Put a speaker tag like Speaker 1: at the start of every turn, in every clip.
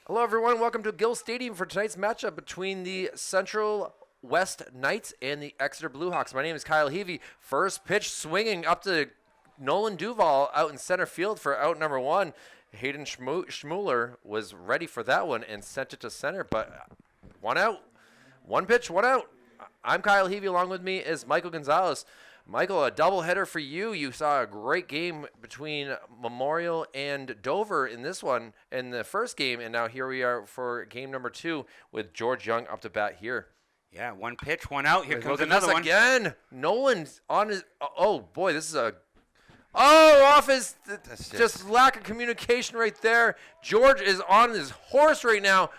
Speaker 1: Hello, everyone. Welcome to Gill Stadium for tonight's matchup between the Central West Knights and the Exeter Bluehawks. My name is Kyle Heavey. First pitch swinging up to Nolan Duval out in center field for out number one. Hayden Schmuller was ready for that one and sent it to center, but one out. One pitch, one out. I'm Kyle Heavey. Along with me is Michael Gonzalez. Michael, a doubleheader for you. You saw a great game between Memorial and Dover in this one, in the first game, and now here we are for game number 2 with George Young up to bat here.
Speaker 2: Yeah, one pitch, one out. Here comes
Speaker 1: Look at
Speaker 2: another
Speaker 1: this
Speaker 2: one.
Speaker 1: again. Nolan's on his. Oh boy, this is a. Oh, off his. Just lack of communication right there. George is on his horse right now,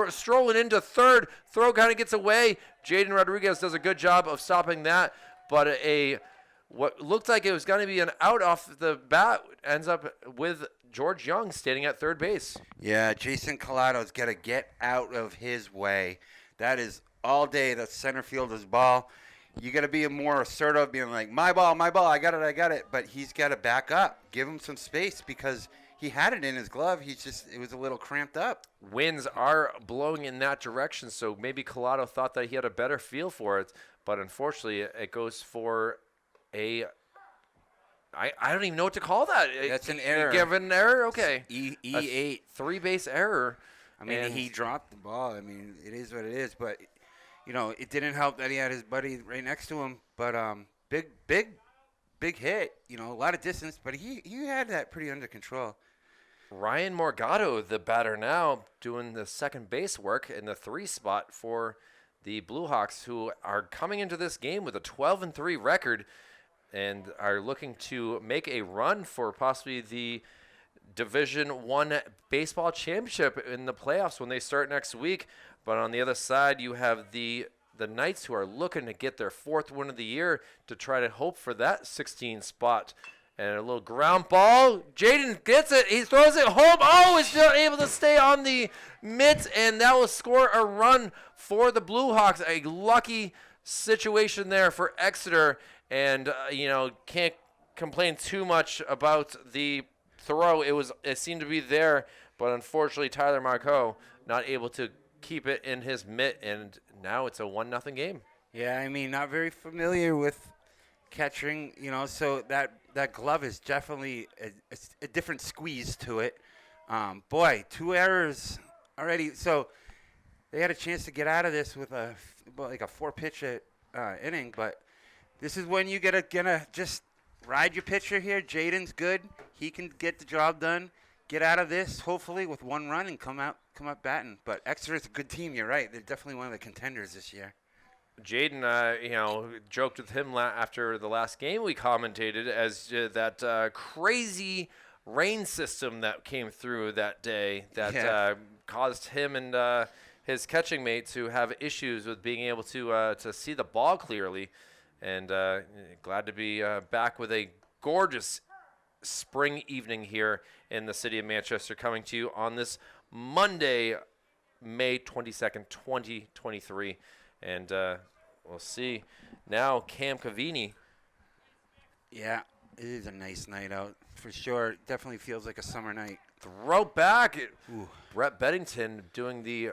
Speaker 1: strolling into third. Throw kind of gets away. Jaden Rodriguez does a good job of stopping that. But what looked like it was going to be an out off the bat ends up with George Young standing at third base.
Speaker 2: Yeah, Jason Collato's got to get out of his way. That is all day the center fielder's ball. You got to be more assertive, being like, my ball, I got it. But he's got to back up, give him some space because he had it in his glove. It was a little cramped up.
Speaker 1: Winds are blowing in that direction, so maybe Collato thought that he had a better feel for it. But unfortunately, it goes for I don't even know what to call that.
Speaker 2: That's an error.
Speaker 1: Give an error? Okay.
Speaker 2: E8.
Speaker 1: Three-base error.
Speaker 2: I mean, he dropped the ball. I mean, it is what it is. But, it didn't help that he had his buddy right next to him. But big hit. A lot of distance. But he had that pretty under control.
Speaker 1: Ryan Morgado, the batter now, doing the second base work in the 3 spot for the Bluehawks, who are coming into this game with a 12-3 record and are looking to make a run for possibly the Division I baseball championship in the playoffs when they start next week. But on the other side, you have the Knights, who are looking to get their 4th win of the year to try to hope for that 16 spot. And a little ground ball. Jaden gets it. He throws it home. Oh, he's not able to stay on the mitts, and that will score a run for the Bluehawks. A lucky situation there for Exeter. And, can't complain too much about the throw. It seemed to be there, but unfortunately Tyler Marcoux not able to keep it in his mitt, and now it's a 1-0 game.
Speaker 2: Yeah, I mean, not very familiar with catching, so that glove is definitely a different squeeze to it. Boy, 2 errors already. So they had a chance to get out of this with a 4-pitch inning, but this is when you gonna just ride your pitcher here. Jaden's good. He can get the job done. Get out of this, hopefully, with 1 run and come up batting. But Exeter's a good team. You're right. They're definitely one of the contenders this year.
Speaker 1: Jaden, joked with him after the last game we commentated as that crazy rain system that came through that day that caused him and his catching mate to have issues with being able to see the ball clearly. And glad to be back with a gorgeous spring evening here in the city of Manchester, coming to you on this Monday, May 22nd, 2023. And we'll see. Now, Cam Cavini.
Speaker 2: Yeah, it is a nice night out for sure. It definitely feels like a summer night.
Speaker 1: Throw back.
Speaker 2: Ooh.
Speaker 1: Brett Beddington doing the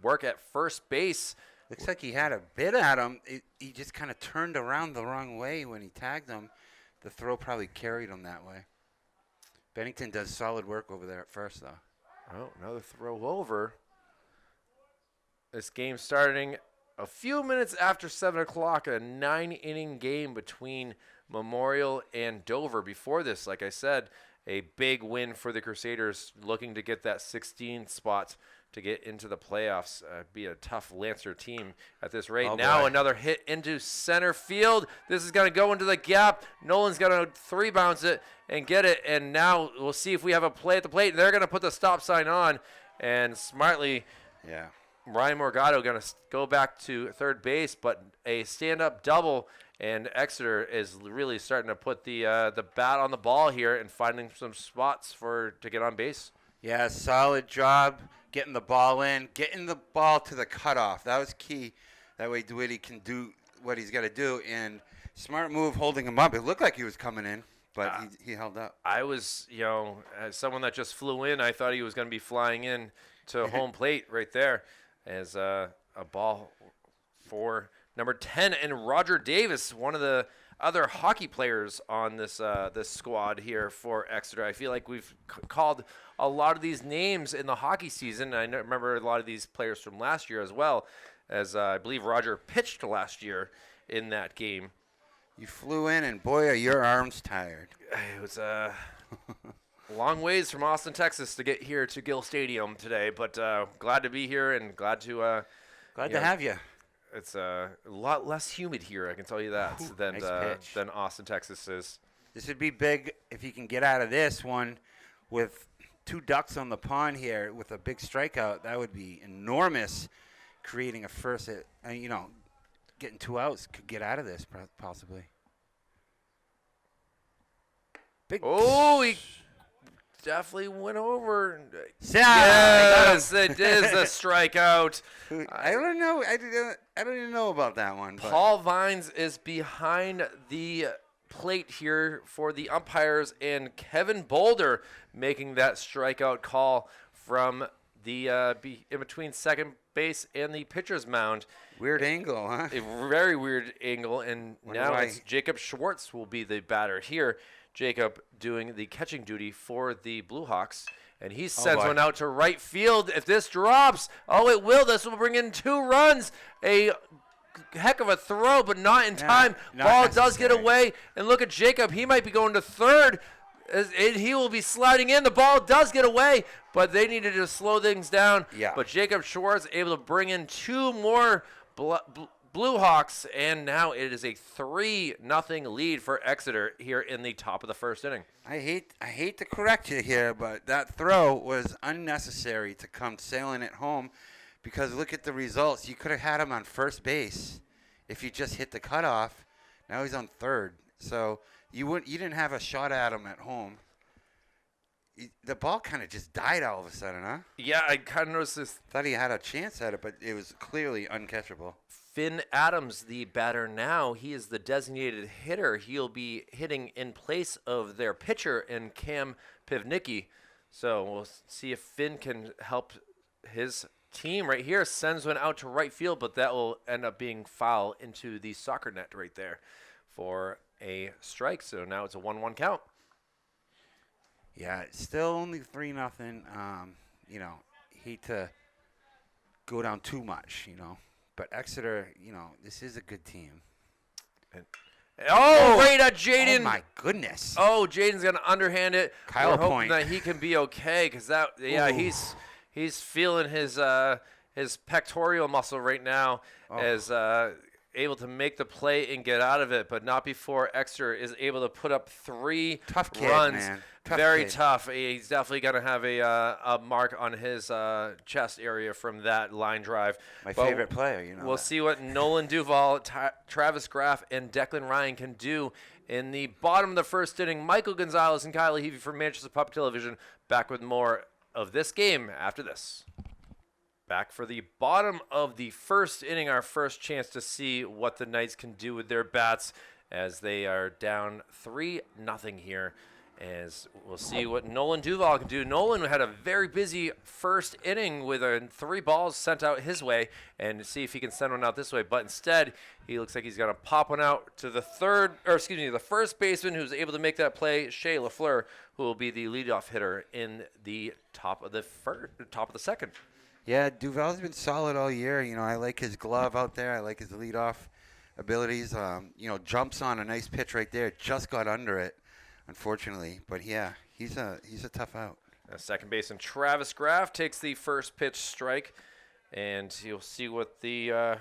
Speaker 1: work at first base.
Speaker 2: Looks like he had a bit at him. He just kind of turned around the wrong way when he tagged him. The throw probably carried him that way. Bennington does solid work over there at first, though.
Speaker 1: Oh, another throw over. This game starting a few minutes after 7 o'clock, a 9-inning game between Memorial and Dover. Before this, like I said, a big win for the Crusaders, looking to get that 16th spot to get into the playoffs. Be a tough Lancer team at this rate. Now another hit into center field. This is going to go into the gap. Nolan's going to 3-bounce it and get it. And now we'll see if we have a play at the plate. They're going to put the stop sign on. And smartly, Ryan Morgado going to go back to third base, but a stand-up double. And Exeter is really starting to put the bat on the ball here and finding some spots to get on base.
Speaker 2: Yeah, solid job getting the ball in, getting the ball to the cutoff. That was key. That way Dwighty can do what he's got to do. And smart move holding him up. It looked like he was coming in. but he held up.
Speaker 1: I was, as someone that just flew in, I thought he was going to be flying in to home plate right there as a ball for number 10 and Roger Davis, one of the other hockey players on this squad here for Exeter. I feel like we've called a lot of these names in the hockey season. I remember a lot of these players from last year as well, as I believe Roger pitched last year in that game.
Speaker 2: You flew in, and boy, are your arms tired.
Speaker 1: It was a long ways from Austin, Texas to get here to Gill Stadium today, but glad to be here and glad to
Speaker 2: have you.
Speaker 1: It's a lot less humid here, I can tell you that, than Austin, Texas is.
Speaker 2: This would be big if you can get out of this one with 2 ducks on the pond here with a big strikeout. That would be enormous, creating a first. Getting 2 outs could get out of this possibly. Big.
Speaker 1: Oh, he definitely went over.
Speaker 2: Yes,
Speaker 1: it is a strikeout.
Speaker 2: I don't know. I don't even know about that one. But.
Speaker 1: Paul Vines is behind the plate here for the umpires, and Kevin Boulder making that strikeout call from the in between second base and the pitcher's mound.
Speaker 2: Weird angle, huh?
Speaker 1: A very weird angle, and now it's Jacob Schwartz will be the batter here. Jacob doing the catching duty for the Blue Hawks, and he sends one out to right field. If this drops, it will. This will bring in 2 runs. A heck of a throw, but not in time. Ball does get away, and look at Jacob. He might be going to third. And he will be sliding in. The ball does get away, but they needed to slow things down.
Speaker 2: Yeah.
Speaker 1: But Jacob Schwartz able to bring in 2 more Blue Hawks, and now it is a 3-0 lead for Exeter here in the top of the first inning.
Speaker 2: I hate to correct you here, but that throw was unnecessary to come sailing it home, because look at the results. You could have had him on first base if you just hit the cutoff. Now he's on third, so you didn't have a shot at him at home. The ball kind of just died all of a sudden, huh?
Speaker 1: Yeah, I kind of noticed this.
Speaker 2: Thought he had a chance at it, but it was clearly uncatchable.
Speaker 1: Finn Adams, the batter now, he is the designated hitter. He'll be hitting in place of their pitcher in Cam Pivnicki. So we'll see if Finn can help his team right here. Sends one out to right field, but that will end up being foul into the soccer net right there for a strike. So now it's a 1-1 count.
Speaker 2: Yeah, it's still only 3-0. Hate to go down too much, But Exeter, this is a good team.
Speaker 1: Right at Jaden.
Speaker 2: Oh, my goodness.
Speaker 1: Oh, Jaden's going to underhand it.
Speaker 2: Kyle
Speaker 1: We're hoping
Speaker 2: Point.
Speaker 1: that he can be okay, because he's feeling his pectoral muscle right now as able to make the play and get out of it, but not before Exeter is able to put up 3
Speaker 2: Tough kid,
Speaker 1: runs.
Speaker 2: Man.
Speaker 1: Very tough. He's definitely going to have a mark on his chest area from that line drive.
Speaker 2: My favorite player,
Speaker 1: We'll see what Nolan Duval, Travis Graff, and Declan Ryan can do in the bottom of the first inning. Michael Gonzalez and Kyle Levy from Manchester Pup Television back with more of this game after this. Back for the bottom of the first inning, our first chance to see what the Knights can do with their bats as they are down 3-0 here. As we'll see what Nolan Duval can do. Nolan had a very busy first inning with 3 balls sent out his way, and see if he can send one out this way. But instead, he looks like he's going to pop one out to the the first baseman who's able to make that play, Shea LaFleur, who will be the leadoff hitter in the top of the second.
Speaker 2: Yeah, Duval's been solid all year. I like his glove out there. I like his leadoff abilities. Jumps on a nice pitch right there. Just got under it, unfortunately. But yeah, he's a tough out.
Speaker 1: Second baseman Travis Graff takes the first pitch strike, and you'll see what the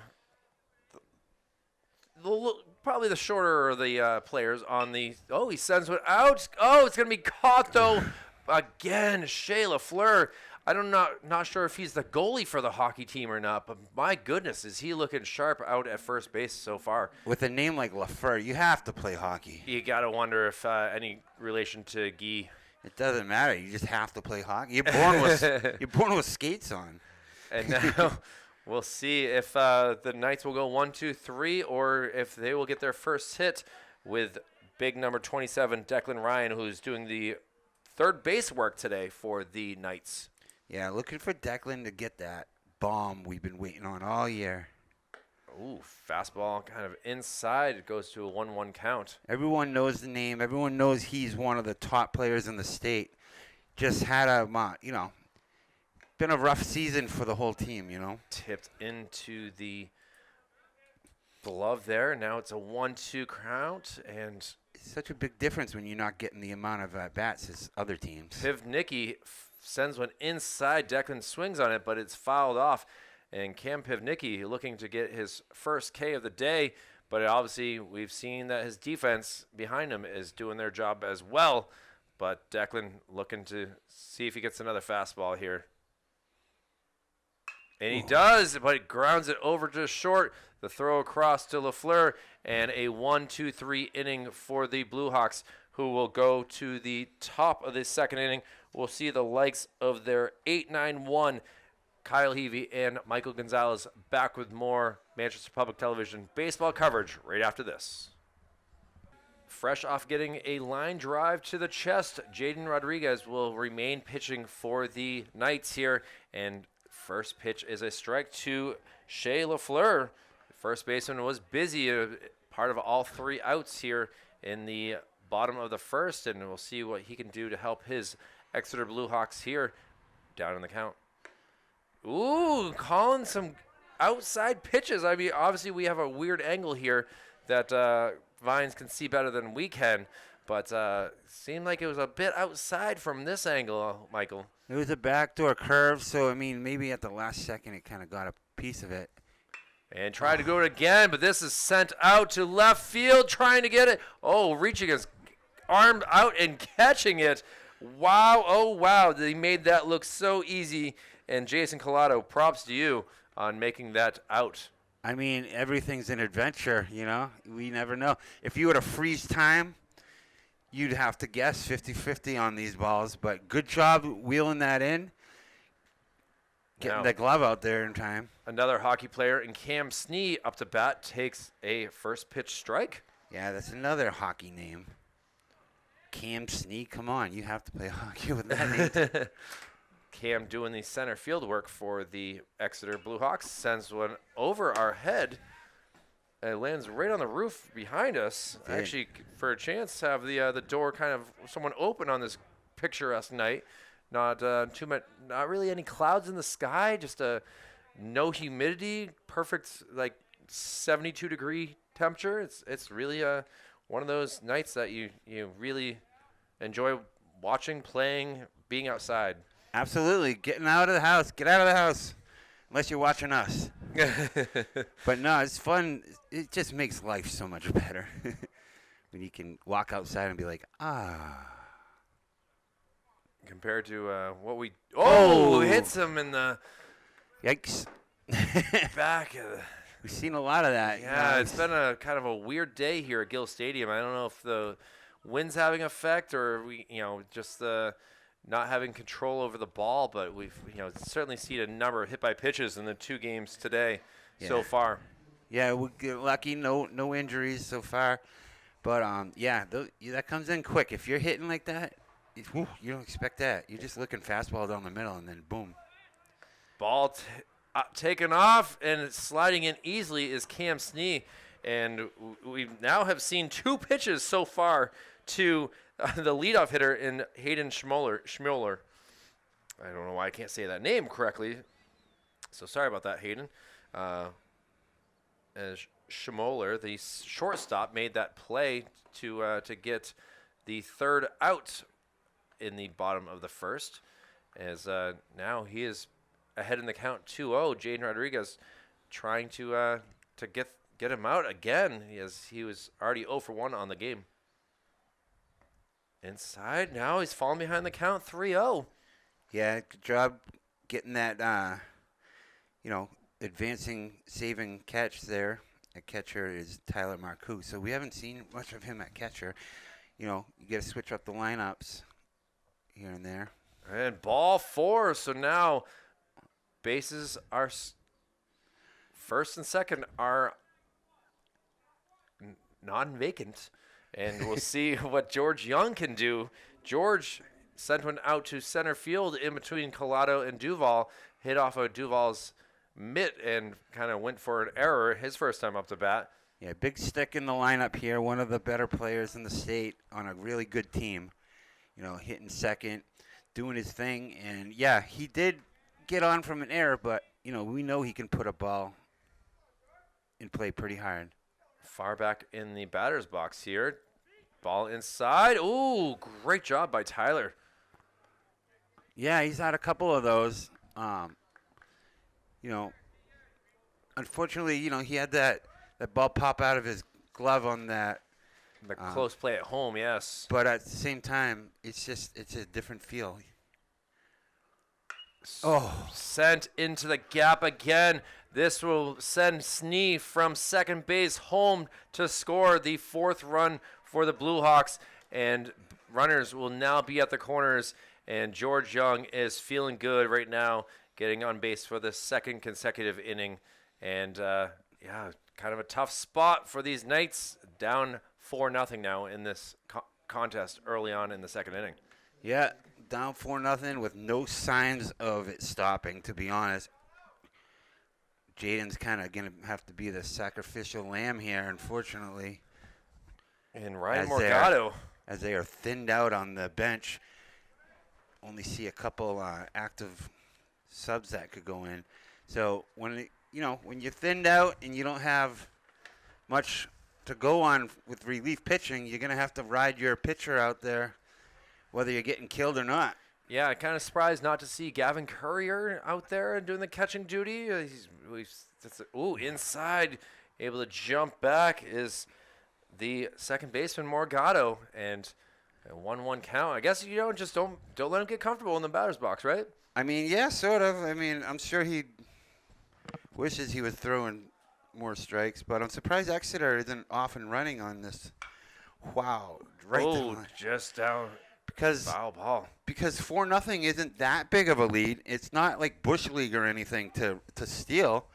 Speaker 1: probably the shorter of the players on the. Oh, he sends one out. Oh, it's gonna be caught though. Again, Shea LaFleur. I'm not sure if he's the goalie for the hockey team or not, but my goodness, is he looking sharp out at first base so far.
Speaker 2: With a name like LaFleur, you have to play hockey.
Speaker 1: You got to wonder if any relation to Guy.
Speaker 2: It doesn't matter. You just have to play hockey. You're born with skates on.
Speaker 1: And now we'll see if the Knights will go 1, 2, 3, or if they will get their first hit with big number 27, Declan Ryan, who's doing the third base work today for the Knights.
Speaker 2: Yeah, looking for Declan to get that bomb we've been waiting on all year.
Speaker 1: Ooh, fastball kind of inside. It goes to a 1-1 count.
Speaker 2: Everyone knows the name. Everyone knows he's one of the top players in the state. Just had been a rough season for the whole team,
Speaker 1: Tipped into the glove there. Now it's a 1-2 count, and
Speaker 2: It's such a big difference when you're not getting the amount of at-bats as other teams.
Speaker 1: Pivnicki sends one inside. Declan swings on it, but it's fouled off. And Cam Pivnicki looking to get his first K of the day, but obviously we've seen that his defense behind him is doing their job as well. But Declan looking to see if he gets another fastball here. And he does, but he grounds it over to short. The throw across to LaFleur, and a 1-2-3 inning for the Blue Hawks, who will go to the top of the second inning. We'll see the likes of their 8-9-1 Kyle Heavey and Michael Gonzalez back with more Manchester Public Television baseball coverage right after this. Fresh off getting a line drive to the chest, Jaden Rodriguez will remain pitching for the Knights here. And first pitch is a strike to Shea LaFleur. First baseman was busy, part of all three outs here in the bottom of the first, and we'll see what he can do to help his Exeter Blue Hawks here down in the count. Ooh, calling some outside pitches. I mean, obviously we have a weird angle here that Vines can see better than we can, but seemed like it was a bit outside from this angle, Michael.
Speaker 2: It was a backdoor curve, so, maybe at the last second it kind of got a piece of it.
Speaker 1: And tried to go it again, but this is sent out to left field, trying to get it. Oh, reaching his arm out and catching it. Wow, oh, wow. They made that look so easy. And Jason Collado, props to you on making that out.
Speaker 2: Everything's an adventure, We never know. If you were to freeze time, you'd have to guess 50-50 on these balls. But good job wheeling that in, getting the glove out there in time.
Speaker 1: Another hockey player, and Cam Snee up to bat takes a first pitch strike.
Speaker 2: Yeah, that's another hockey name. Cam Snee, come on. You have to play hockey with that name.
Speaker 1: Cam doing the center field work for the Exeter Blue Hawks. Sends one over our head. It lands right on the roof behind us. Actually, for a chance, have the door kind of somewhat open on this picturesque night. Not too much, not really any clouds in the sky. Just no humidity. Perfect, 72-degree temperature. It's really one of those nights that you really enjoy watching, playing, being outside.
Speaker 2: Absolutely. Getting out of the house. Get out of the house. Unless you're watching us. But no, it's fun. It just makes life so much better. When you can walk outside and be like,
Speaker 1: Compared to what we... Oh, hits him in the...
Speaker 2: Yikes.
Speaker 1: back.
Speaker 2: We've seen a lot of that.
Speaker 1: Yeah, it's been a kind of a weird day here at Gill Stadium. I don't know if the wind's having effect or just not having control over the ball, but we've certainly seen a number of hit by pitches in the two games today so far.
Speaker 2: Yeah, we get lucky, no injuries so far, but that comes in quick. If you're hitting like that, you don't expect that. You're just looking fastball down the middle, and then boom.
Speaker 1: Ball taken off and sliding in easily is Cam Snee, and we now have seen two pitches so far to the leadoff hitter in Hayden Schmoller. I don't know why I can't say that name correctly, so sorry about that, Hayden. As Schmoller, the shortstop, made that play to get the third out in the bottom of the first, as now he is ahead in the count 2-0. Jaden Rodriguez trying to get him out again, as he was already 0 for 1 on the game. Inside, now he's falling behind the count 3-0.
Speaker 2: Yeah, good job getting that, advancing, saving catch there. At catcher is Tyler Marcoux. So we haven't seen much of him at catcher. You got to switch up the lineups here and there.
Speaker 1: And ball 4, so now bases are first and second are non-vacant And we'll see what George Young can do. George sent one out to center field in between Collado and Duval, hit off of Duval's mitt and kind of went for an error his first time up to bat.
Speaker 2: Yeah, big stick in the lineup here. One of the better players in the state on a really good team. You know, hitting second, doing his thing. And, yeah, he did get on from an error, but, you know, we know he can put a ball in play pretty hard.
Speaker 1: Far back in the batter's box here. Ball inside. Ooh, great job by Tyler.
Speaker 2: Yeah, he's had a couple of those. You know, unfortunately, you know, he had that ball pop out of his glove on that.
Speaker 1: The close play at home, yes.
Speaker 2: But at the same time, it's a different feel. Oh.
Speaker 1: Sent into the gap again. This will send Snee from second base home to score the 4th run for the Blue Hawks. And runners will now be at the corners. And George Young is feeling good right now, getting on base for the 2nd consecutive inning. And, yeah, kind of a tough spot for these Knights. Down 4-0 now in this contest early on in the 2nd inning.
Speaker 2: Yeah, down 4-0 with no signs of it stopping, to be honest. Jaden's kind of going to have to be the sacrificial lamb here, unfortunately.
Speaker 1: And Ryan Morgado.
Speaker 2: As they are thinned out on the bench. Only see a couple active subs that could go in. So when you're thinned out and you don't have much to go on with relief pitching, you're going to have to ride your pitcher out there, whether you're getting killed or not.
Speaker 1: Yeah, kind of surprised not to see Gavin Courier out there doing the catching duty. Inside, able to jump back is the second baseman Morgado, and a 1-1 count. I guess don't let him get comfortable in the batter's box, right?
Speaker 2: I mean, yeah, sort of. I mean, I'm sure he wishes he was throwing more strikes, but I'm surprised Exeter isn't off and running on this. Wow, right to the line.
Speaker 1: Just down. Foul ball.
Speaker 2: Because 4-0 isn't that big of a lead. It's not like Bush League or anything to steal.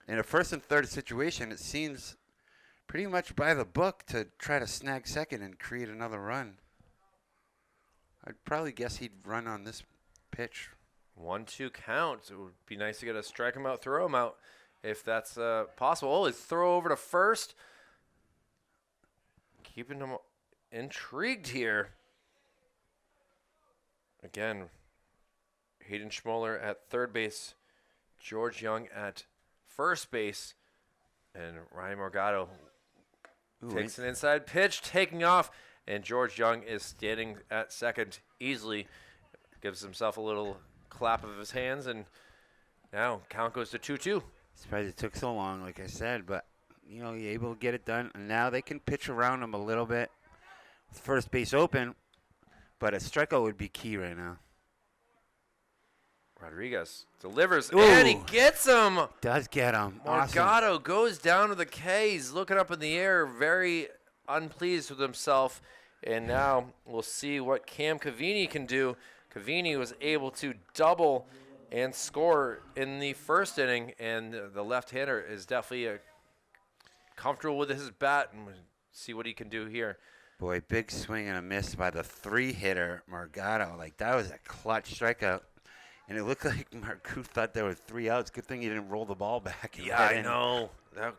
Speaker 2: In a 1st and 3rd situation, it seems pretty much by the book to try to snag second and create another run. I'd probably guess he'd run on this pitch.
Speaker 1: 1-2 count. It would be nice to get a strike him out, throw him out, if that's possible. Oh, his throw over to first. Keeping him intrigued here. Again, Hayden Schmoller at third base, George Young at first base, and Ryan Morgado takes an inside pitch, taking off, and George Young is standing at second easily, gives himself a little clap of his hands, and now count goes to 2-2.
Speaker 2: Surprised it took so long, like I said, but, you know, you're able to get it done, and now they can pitch around him a little bit. With first base open. But a strikeout would be key right now.
Speaker 1: Rodriguez delivers, and he gets him.
Speaker 2: Does get him.
Speaker 1: Morgado
Speaker 2: Awesome.
Speaker 1: goes down to the K. He's looking up in the air, very unpleased with himself. And now we'll see what Cam Cavini can do. Cavini was able to double and score in the 1st inning, and the left-hander is definitely comfortable with his bat, and we'll see what he can do here.
Speaker 2: Boy, big swing and a miss by the 3-hitter, Morgado. Like, that was a clutch strikeout. And it looked like Marcoux thought there were 3 outs. Good thing he didn't roll the ball back.
Speaker 1: Yeah, I know. That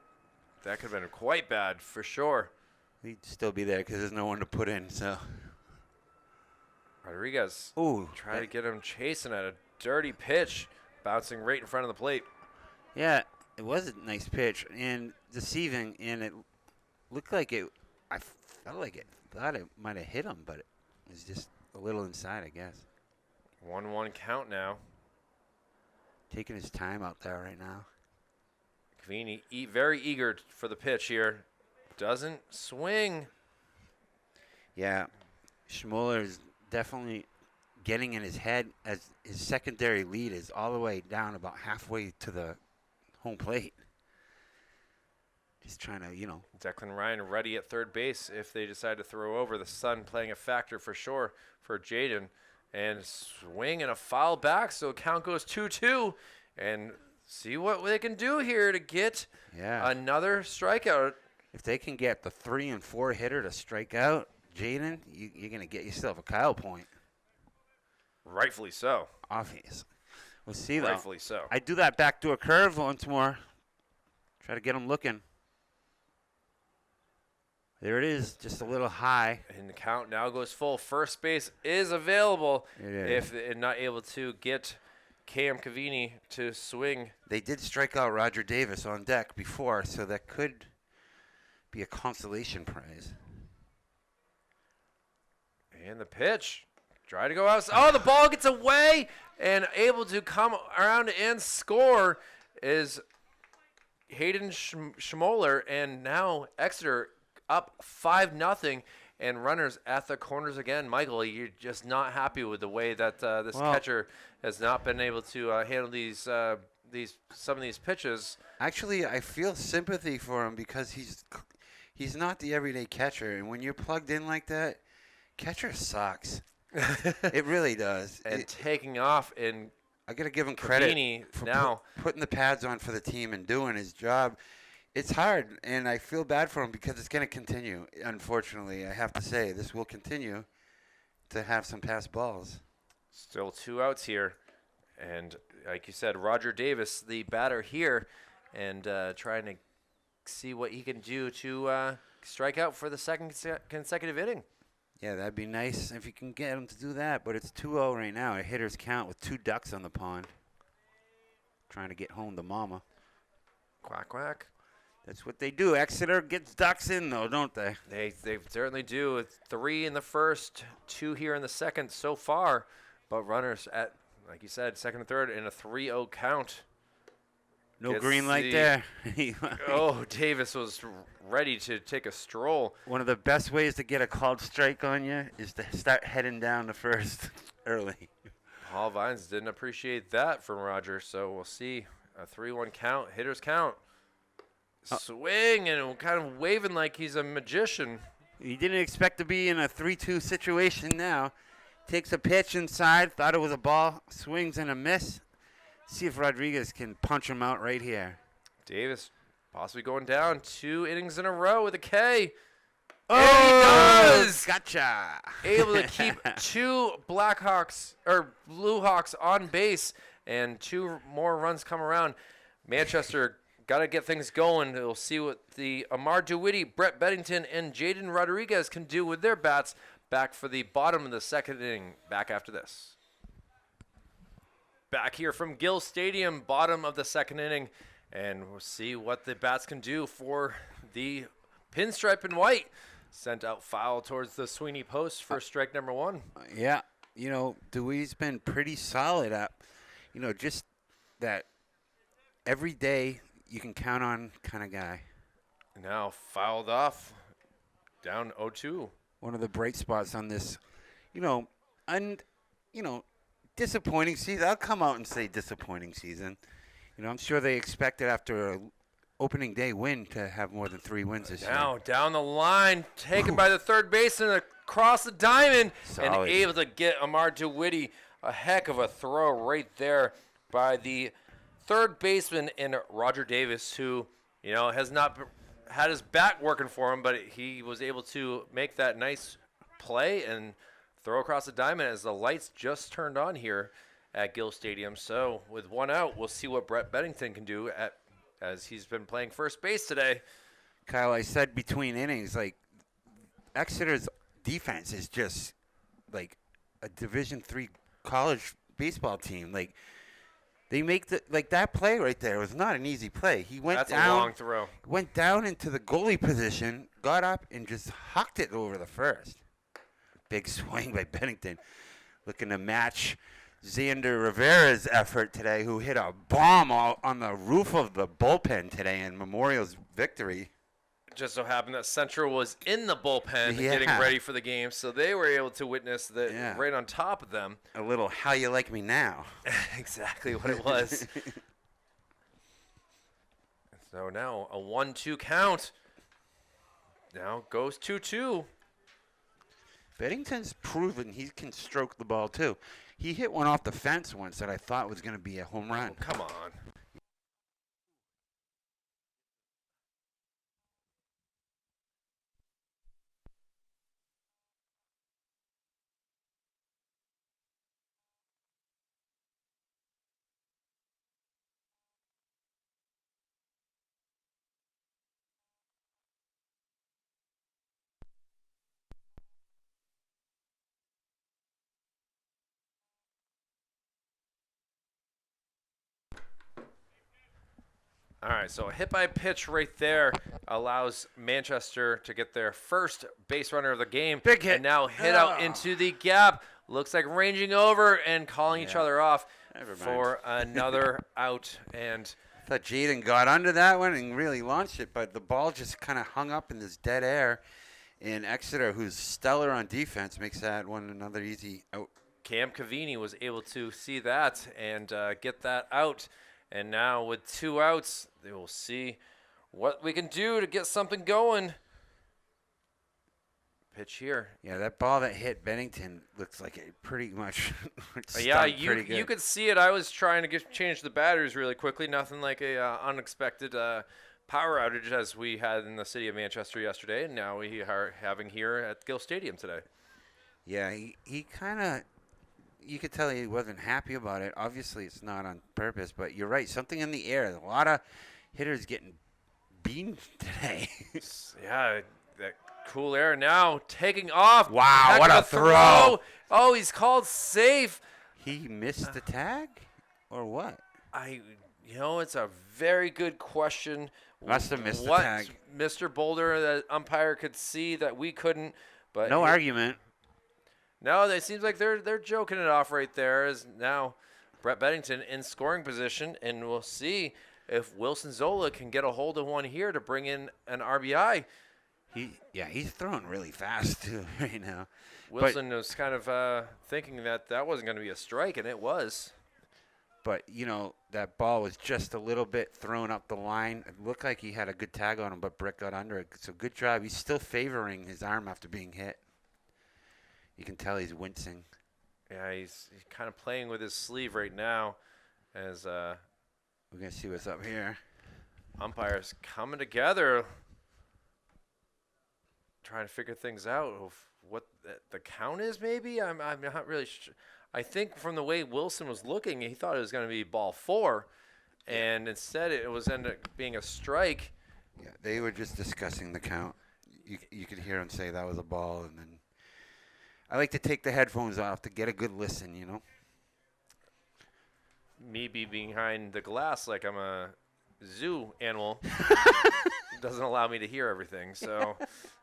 Speaker 1: could have been quite bad, for sure.
Speaker 2: He'd still be there because there's no one to put in, so.
Speaker 1: Rodriguez try to get him chasing at a dirty pitch, bouncing right in front of the plate.
Speaker 2: Yeah, it was a nice pitch and deceiving, and it looked like I thought it might have hit him, but it was just a little inside, I guess.
Speaker 1: 1-1 count now.
Speaker 2: Taking his time out there right now.
Speaker 1: Cavini very eager for the pitch here. Doesn't swing.
Speaker 2: Yeah, Schmoller is definitely getting in his head as his secondary lead is all the way down about halfway to the home plate. He's trying to,
Speaker 1: Declan Ryan ready at third base if they decide to throw over. The sun playing a factor for sure for Jaden. And swing and a foul back, so count goes 2-2. And see what they can do here to get another strikeout.
Speaker 2: If they can get the 3 and 4 hitter to strike out, Jaden, you're going to get yourself a Kyle point.
Speaker 1: Rightfully so.
Speaker 2: Obvious. We'll see, though.
Speaker 1: Rightfully so.
Speaker 2: I do that backdoor curve once more. Try to get him looking. There it is, just a little high.
Speaker 1: And the count now goes full. First base is available
Speaker 2: It is.
Speaker 1: if they're not able to get Cam Cavini to swing.
Speaker 2: They did strike out Roger Davis on deck before, so that could be a consolation prize.
Speaker 1: And the pitch. Try to go out. Oh, the ball gets away and able to come around and score is Hayden Schmoller. And now Exeter up 5-0 and runners at the corners again. Michael, you're just not happy with the way that this catcher has not been able to handle some of these pitches.
Speaker 2: Actually, I feel sympathy for him because he's not the everyday catcher, and when you're plugged in like that, catcher sucks. It really does.
Speaker 1: And taking off in
Speaker 2: I got to give him credit
Speaker 1: Cavini
Speaker 2: for
Speaker 1: now.
Speaker 2: putting the pads on for the team and doing his job. It's hard, and I feel bad for him because it's going to continue. Unfortunately, I have to say, this will continue to have some pass balls.
Speaker 1: Still 2 outs here. And like you said, Roger Davis, the batter here, and trying to see what he can do to strike out for the second consecutive inning.
Speaker 2: Yeah, that'd be nice if you can get him to do that, but it's 2-0 right now. A hitter's count with 2 ducks on the pond. Trying to get home to mama.
Speaker 1: Quack, quack.
Speaker 2: That's what they do. Exeter gets ducks in, though, don't they?
Speaker 1: They certainly do. It's 3 in the first, 2 here in the second so far. But runners at, like you said, second and third in a 3-0 count.
Speaker 2: No
Speaker 1: Gets
Speaker 2: green light there.
Speaker 1: Oh, Davis was ready to take a stroll.
Speaker 2: One of the best ways to get a called strike on you is to start heading down to first early.
Speaker 1: Paul Vines didn't appreciate that from Roger, so we'll see. A 3-1 count, hitter's count. Swing and kind of waving like he's a magician.
Speaker 2: He didn't expect to be in a 3-2 situation now. Takes a pitch inside, thought it was a ball, swings and a miss. See if Rodriguez can punch him out right here.
Speaker 1: Davis possibly going down 2 innings in a row with a K.
Speaker 2: Oh,
Speaker 1: and he does!
Speaker 2: Gotcha.
Speaker 1: Able to keep 2 Blue Hawks on base and 2 more runs come around. Manchester got to get things going. We'll see what the Amar DeWitty, Brett Beddington, and Jaden Rodriguez can do with their bats. Back for the bottom of the second inning. Back after this. Back here from Gill Stadium, bottom of the second inning. And we'll see what the bats can do for the pinstripe and white. Sent out foul towards the Sweeney post for strike number 1.
Speaker 2: Yeah, Dewey's been pretty solid at, just that every day you can count on kind of guy.
Speaker 1: Now fouled off, down 0-2.
Speaker 2: One of the bright spots on this, disappointing season. I'll come out and say disappointing season. I'm sure they expected after a opening day win to have more than 3 wins this year.
Speaker 1: Now down the line, taken by the third baseman across the diamond,
Speaker 2: Solid.
Speaker 1: and able to get Amar DeWitty. A heck of a throw right there by the third baseman in Roger Davis, who has not had his back working for him, but he was able to make that nice play and throw across the diamond as the lights just turned on here at Gill Stadium. So with 1 out, we'll see what Brett Beddington can do as he's been playing first base today.
Speaker 2: Kyle, I said between innings, Exeter's defense is just like a Division III college baseball team. They make that play right there was not an easy play. He went
Speaker 1: That's
Speaker 2: down,
Speaker 1: a long throw.
Speaker 2: Went down into the goalie position, got up, and just hucked it over the first. Big swing by Bennington, looking to match Xander Rivera's effort today, who hit a bomb on the roof of the bullpen today in Memorial's victory.
Speaker 1: Just so happened that Central was in the bullpen getting ready for the game, so they were able to witness that right on top of them.
Speaker 2: A little how you like me now.
Speaker 1: Exactly what it was. So now a 1-2 count. Now goes 2-2.
Speaker 2: Beddington's proven he can stroke the ball, too. He hit one off the fence once that I thought was going to be a home run.
Speaker 1: Oh, come on. All right, so a hit by pitch right there allows Manchester to get their first base runner of the game.
Speaker 2: Big hit.
Speaker 1: And now hit out into the gap. Looks like ranging over and calling each other off
Speaker 2: Never mind.
Speaker 1: for another out. And
Speaker 2: I thought Jaden got under that one and really launched it, but the ball just kind of hung up in this dead air. And Exeter, who's stellar on defense, makes that one another easy out.
Speaker 1: Cam Cavini was able to see that and get that out. And now with 2 outs, they will see what we can do to get something going. Pitch here.
Speaker 2: Yeah, that ball that hit Bennington looks like it pretty much
Speaker 1: Yeah,
Speaker 2: pretty good.
Speaker 1: you could see it. I was trying to change the batteries really quickly. Nothing like a unexpected power outage as we had in the city of Manchester yesterday, and now we are having here at Gill Stadium today.
Speaker 2: Yeah, he kind of, you could tell he wasn't happy about it. Obviously, it's not on purpose, but you're right. Something in the air. A lot of hitters getting beamed today.
Speaker 1: Yeah, that cool air now taking off.
Speaker 2: Wow,
Speaker 1: Heck
Speaker 2: what
Speaker 1: of
Speaker 2: a throw.
Speaker 1: Oh, he's called safe.
Speaker 2: He missed the tag or what?
Speaker 1: It's a very good question.
Speaker 2: Must have missed the
Speaker 1: what
Speaker 2: tag.
Speaker 1: Mr. Boulder, the umpire, could see that we couldn't. But
Speaker 2: No argument.
Speaker 1: No, it seems like they're joking it off right there. As now Brett Bennington in scoring position, and we'll see if Wilson Zola can get a hold of one here to bring in an RBI.
Speaker 2: He's throwing really fast too right now.
Speaker 1: Wilson was kind of thinking that wasn't going to be a strike, and it was.
Speaker 2: But, that ball was just a little bit thrown up the line. It looked like he had a good tag on him, but Brick got under it. So good job. He's still favoring his arm after being hit. You can tell he's wincing.
Speaker 1: Yeah, he's kind of playing with his sleeve right now as
Speaker 2: we're going to see what's up here.
Speaker 1: Umpires coming together, trying to figure things out of what the count is maybe. I'm not really sure. I think from the way Wilson was looking, he thought it was going to be ball 4, and instead it was ended up being a strike.
Speaker 2: Yeah, they were just discussing the count. You could hear him say that was a ball, and then I like to take the headphones off to get a good listen,
Speaker 1: Me be behind the glass like I'm a zoo animal doesn't allow me to hear everything, so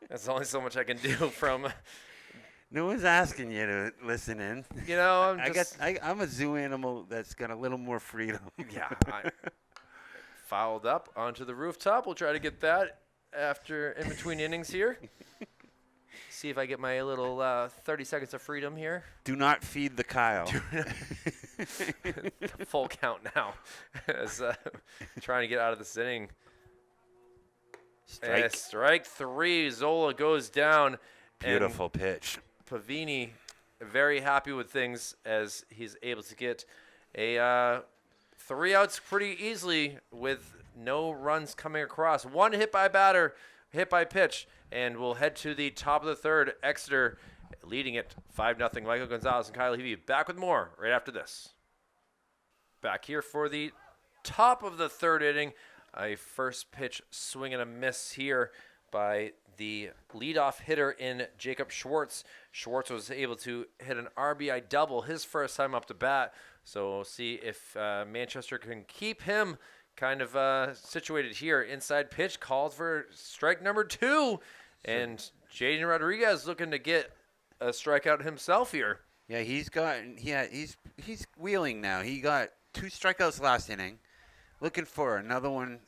Speaker 1: that's only so much I can do from.
Speaker 2: No one's asking you to listen in. I'm a zoo animal that's got a little more freedom.
Speaker 1: Yeah, I fouled up onto the rooftop. We'll try to get that after in between innings here. See if I get my little 30 seconds of freedom here.
Speaker 2: Do not feed the Kyle.
Speaker 1: Full count now as trying to get out of this inning. Strike 3. Zola goes down.
Speaker 2: Beautiful pitch.
Speaker 1: Pavini very happy with things as he's able to get a 3 outs pretty easily with no runs coming across. 1 hit by batter, hit by pitch, and we'll head to the top of the third. Exeter leading it 5-0. Michael Gonzalez and Kyle Levy back with more right after this. Back here for the top of the third inning. A first pitch swing and a miss here by the leadoff hitter in Jacob Schwartz. Schwartz was able to hit an RBI double his first time up to bat. So we'll see if Manchester can keep him kind of situated here. Inside pitch called for strike number 2. And Jaden Rodriguez looking to get a strikeout himself here.
Speaker 2: Yeah, he's wheeling now. He got 2 strikeouts last inning. Looking for another one,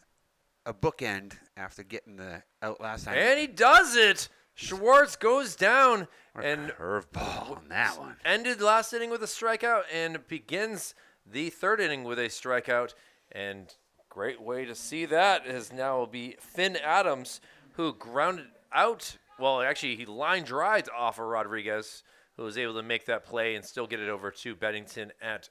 Speaker 2: a bookend after getting the out last time.
Speaker 1: And he does it. Schwartz goes down and
Speaker 2: curveball on that one.
Speaker 1: Ended last inning with a strikeout and begins the third inning with a strikeout. And great way to see that is now will be Finn Adams, who grounded out. Well, actually, he line drives off of Rodriguez, who was able to make that play and still get it over to Bennington at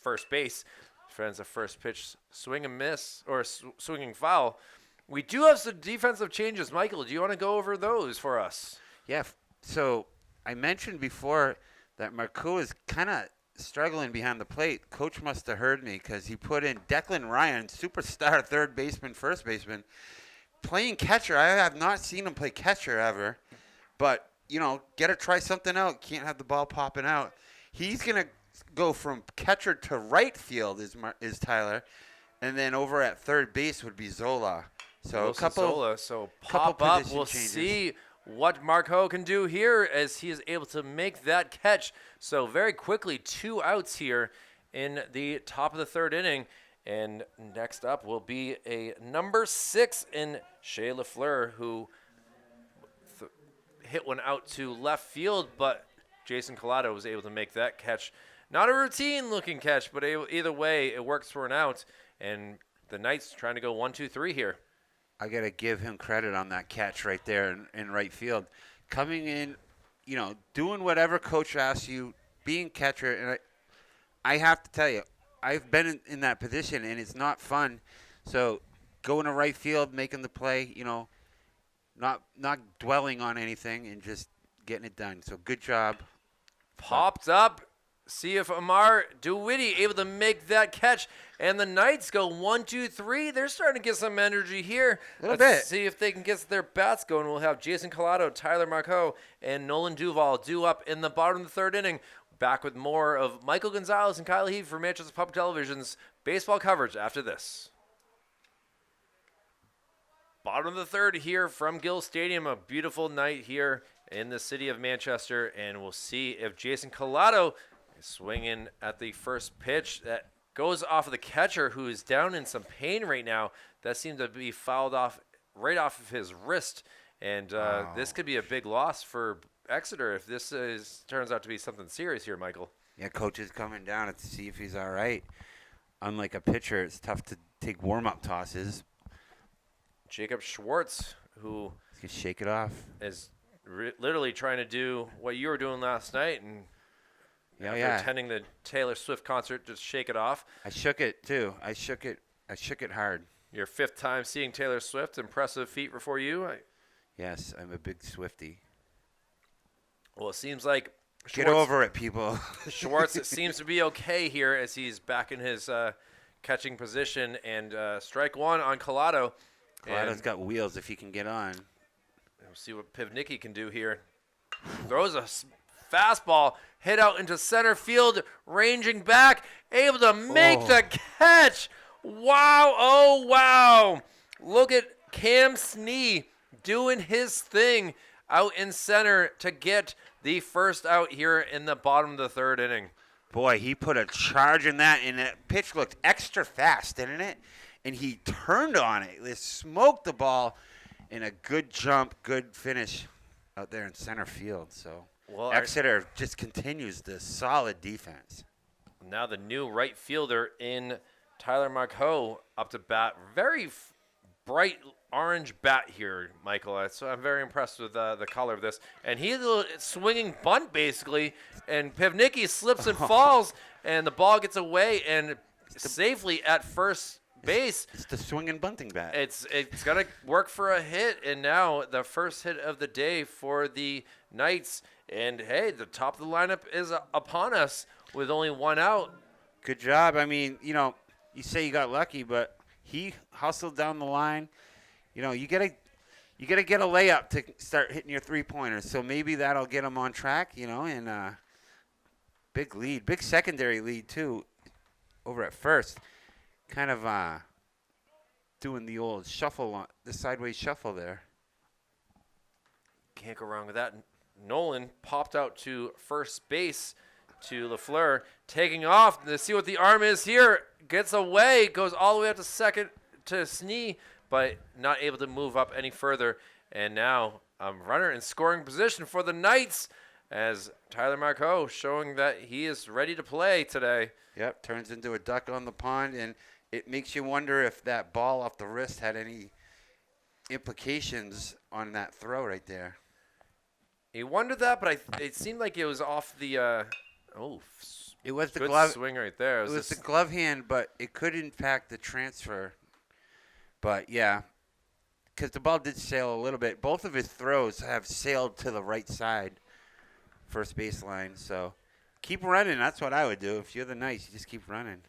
Speaker 1: first base. Friends, a first pitch swing and miss or swinging foul. We do have some defensive changes. Michael, do you want to go over those for us?
Speaker 2: Yeah. So I mentioned before that Marcoux is kind of struggling behind the plate. Coach must have heard me because he put in Declan Ryan, superstar third baseman, first baseman, playing catcher. I have not seen him play catcher ever. But, try something out. Can't have the ball popping out. He's going to go from catcher to right field is Tyler. And then over at third base would be Zola. So
Speaker 1: Wilson
Speaker 2: a couple
Speaker 1: Zola. So
Speaker 2: couple
Speaker 1: pop up.
Speaker 2: position
Speaker 1: We'll
Speaker 2: changes.
Speaker 1: see what Marco can do here as he is able to make that catch. So very quickly, 2 outs here in the top of the third inning. And next up will be a number 6 in Shea LaFleur, who hit one out to left field, but Jason Collado was able to make that catch. Not a routine-looking catch, but either way, it works for an out. And the Knights trying to go 1-2-3 here.
Speaker 2: I got to give him credit on that catch right there in right field. Coming in, doing whatever coach asks you, being catcher. And I have to tell you, I've been in that position, and it's not fun. So going to right field, making the play, not dwelling on anything and just getting it done. So good job.
Speaker 1: Popped up. See if Amar DeWitty able to make that catch. And the Knights go 1-2-3. They're starting to get some energy here.
Speaker 2: Little
Speaker 1: Let's
Speaker 2: bit.
Speaker 1: see if they can get their bats going. We'll have Jason Collado, Tyler Marco, and Nolan Duval due up in the bottom of the third inning. Back with more of Michael Gonzalez and Kyle Heave for Manchester Public Television's baseball coverage after this. Bottom of the third here from Gill Stadium. A beautiful night here in the city of Manchester. And we'll see if Jason Collado swinging at the first pitch that goes off of the catcher, who is down in some pain right now. That seemed to be fouled off right off of his wrist, and this could be a big loss for Exeter if this turns out to be something serious here, Michael.
Speaker 2: Yeah, coach is coming down to see if he's all right. Unlike a pitcher, it's tough to take warm-up tosses.
Speaker 1: Jacob Schwartz, who
Speaker 2: He's gonna shake it off.
Speaker 1: is literally trying to do what you were doing last night, and after attending the Taylor Swift concert, just shake it off.
Speaker 2: I shook it too. I shook it hard.
Speaker 1: Your 5th time seeing Taylor Swift. Impressive feat for you.
Speaker 2: Yes, I'm a big Swiftie.
Speaker 1: Well, it seems like
Speaker 2: Get over it, people.
Speaker 1: Schwartz seems to be okay here as he's back in his catching position. And strike one on Collado.
Speaker 2: Collado's got wheels if he can get on.
Speaker 1: We'll see what Pivnicki can do here. Throws a fastball, hit out into center field, ranging back, able to make the catch. Wow, oh wow. Look at Cam Snee doing his thing out in center to get the first out here in the bottom of the third inning.
Speaker 2: Boy, he put a charge in that, and that pitch looked extra fast, didn't it? And he turned on it. They smoked the ball in a good jump, good finish out there in center field. So Exeter just continues this solid defense.
Speaker 1: Now the new right fielder in Tyler Marco up to bat. Very bright orange bat here, Michael. So I'm very impressed with the color of this. And he's a swinging bunt, basically. And Pivnicki slips and falls, and the ball gets away and safely at first base.
Speaker 2: It's the swinging bunting bat.
Speaker 1: It's going to work for a hit. And now the first hit of the day for the Knights. And, hey, the top of the lineup is upon us with only 1 out.
Speaker 2: Good job. I mean, you say you got lucky, but he hustled down the line. You gotta get a layup to start hitting your 3-pointers. So maybe that'll get him on track. And big lead, big secondary lead too, over at first. Kind of doing the old shuffle, the sideways shuffle there.
Speaker 1: Can't go wrong with that. Nolan popped out to first base to LaFleur, taking off to see what the arm is here. Gets away, goes all the way up to second to Snee, but not able to move up any further. And now a runner in scoring position for the Knights as Tyler Marco showing that he is ready to play today.
Speaker 2: Yep, turns into a duck on the pond, and it makes you wonder if that ball off the wrist had any implications on that throw right there.
Speaker 1: You wondered that, but it seemed like it was off the
Speaker 2: it was the
Speaker 1: good
Speaker 2: glove
Speaker 1: swing right there.
Speaker 2: It was the glove hand, but it could impact the transfer. But yeah, because the ball did sail a little bit. Both of his throws have sailed to the right side, first baseline. So keep running. That's what I would do. If you're the Knights, you just keep running.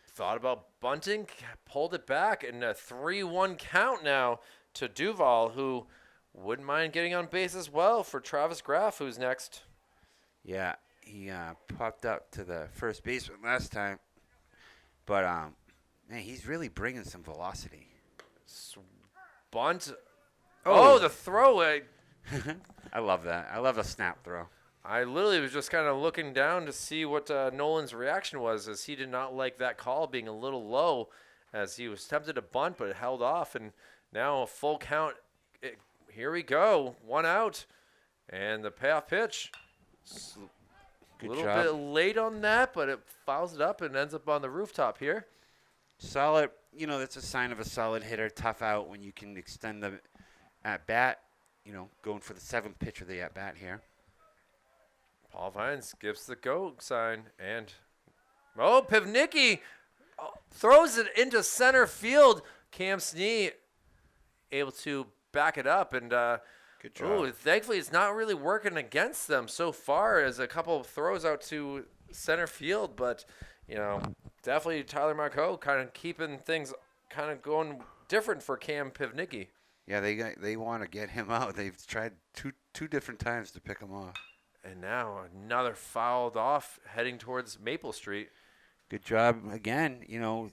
Speaker 1: Thought about bunting, pulled it back, and a 3-1 count now to Duval, who wouldn't mind getting on base as well for Travis Graff, who's next.
Speaker 2: Yeah, he popped up to the first baseman last time. But, Man, he's really bringing some velocity.
Speaker 1: Bunt. Oh, the throw.
Speaker 2: I love that. I love a snap throw.
Speaker 1: I literally was just kind of looking down to see what Nolan's reaction was, as he did not like that call being a little low, as he was tempted to bunt but held off, and now a full count. Here we go, 1 out, and the payoff pitch.
Speaker 2: Good
Speaker 1: a little
Speaker 2: job.
Speaker 1: bit late on that, but it fouls it up and ends up on the rooftop here.
Speaker 2: Solid. That's a sign of a solid hitter. Tough out when you can extend the at bat. Going for the 7th pitch of the at bat here.
Speaker 1: Paul Vines gives the go sign, and Pivnicki throws it into center field. Cam Snee able to back it up, and
Speaker 2: good job.
Speaker 1: Thankfully it's not really working against them so far, as a couple of throws out to center field, but definitely Tyler Marcoux kind of keeping things kind of going different for Cam Pivnicki.
Speaker 2: Yeah, they want to get him out. They've tried two different times to pick him off.
Speaker 1: And now another fouled off, heading towards Maple Street.
Speaker 2: Good job again,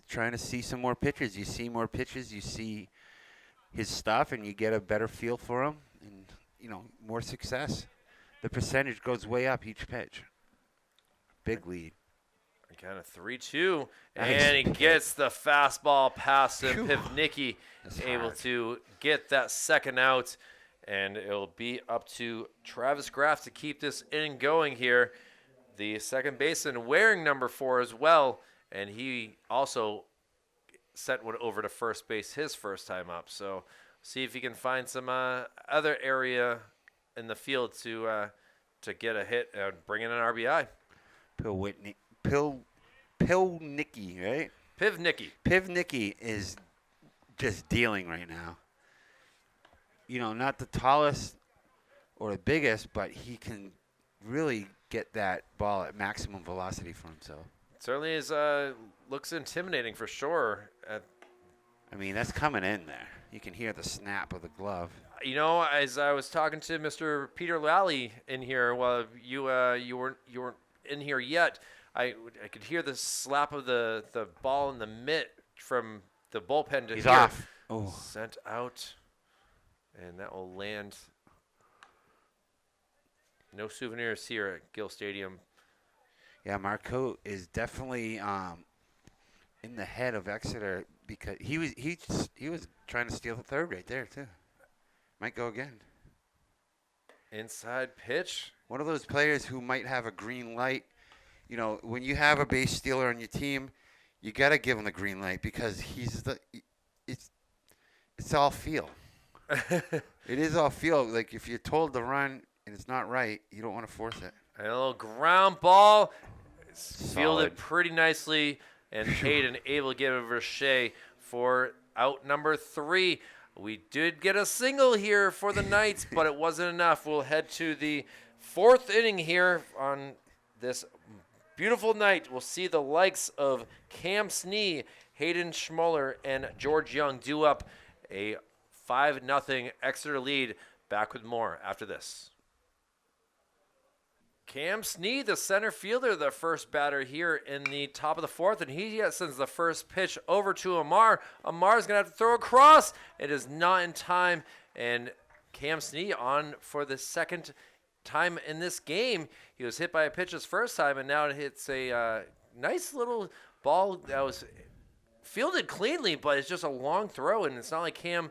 Speaker 2: trying to see some more pitches. You see more pitches, you see his stuff, and you get a better feel for him, and, more success. The percentage goes way up each pitch. Big lead.
Speaker 1: Again, a 3-2,
Speaker 2: Nice.
Speaker 1: and he gets the fastball past him.
Speaker 2: Phew.
Speaker 1: Pivnicki
Speaker 2: That's
Speaker 1: able
Speaker 2: hard.
Speaker 1: to get that second out, and it'll be up to Travis Graff to keep this inning going here. The second baseman wearing number 4 as well, and he also sent one over to first base his first time up. So see if he can find some other area in the field to get a hit and bring in an RBI.
Speaker 2: Pivnicki, right? Pivnicki is just dealing right now. Not the tallest or the biggest, but he can really get that ball at maximum velocity for himself.
Speaker 1: Certainly is looks intimidating for sure.
Speaker 2: That's coming in there. You can hear the snap of the glove.
Speaker 1: As I was talking to Mr. Peter Lally in here, while you weren't in here yet, I could hear the slap of the ball in the mitt from the bullpen to
Speaker 2: He's
Speaker 1: here.
Speaker 2: off. Oh.
Speaker 1: Sent out, and that will land. No souvenirs here at Gill Stadium.
Speaker 2: Yeah, Marcoux is definitely in the head of Exeter, because he was trying to steal the third right there too. Might go again.
Speaker 1: Inside pitch.
Speaker 2: One of those players who might have a green light. When you have a base stealer on your team, you got to give him the green light, because it's all feel. It is all feel. Like, if you're told to run and it's not right, you don't want to force it.
Speaker 1: And a little ground ball. It's fielded
Speaker 2: Solid.
Speaker 1: pretty nicely, and Hayden able to get a Verche for out number 3. We did get a single here for the Knights, but it wasn't enough. We'll head to the 4th inning here on this beautiful night. We'll see the likes of Cam Snee, Hayden Schmoller, and George Young do up a 5-0 Exeter lead. Back with more after this. Cam Snee, the center fielder, the first batter here in the top of the 4th, and he sends the first pitch over to Amar. Amar's going to have to throw across. It is not in time, and Cam Snee on for the second time in this game. He was hit by a pitch his first time, and now it hits a nice little ball that was fielded cleanly, but it's just a long throw, and it's not like Cam.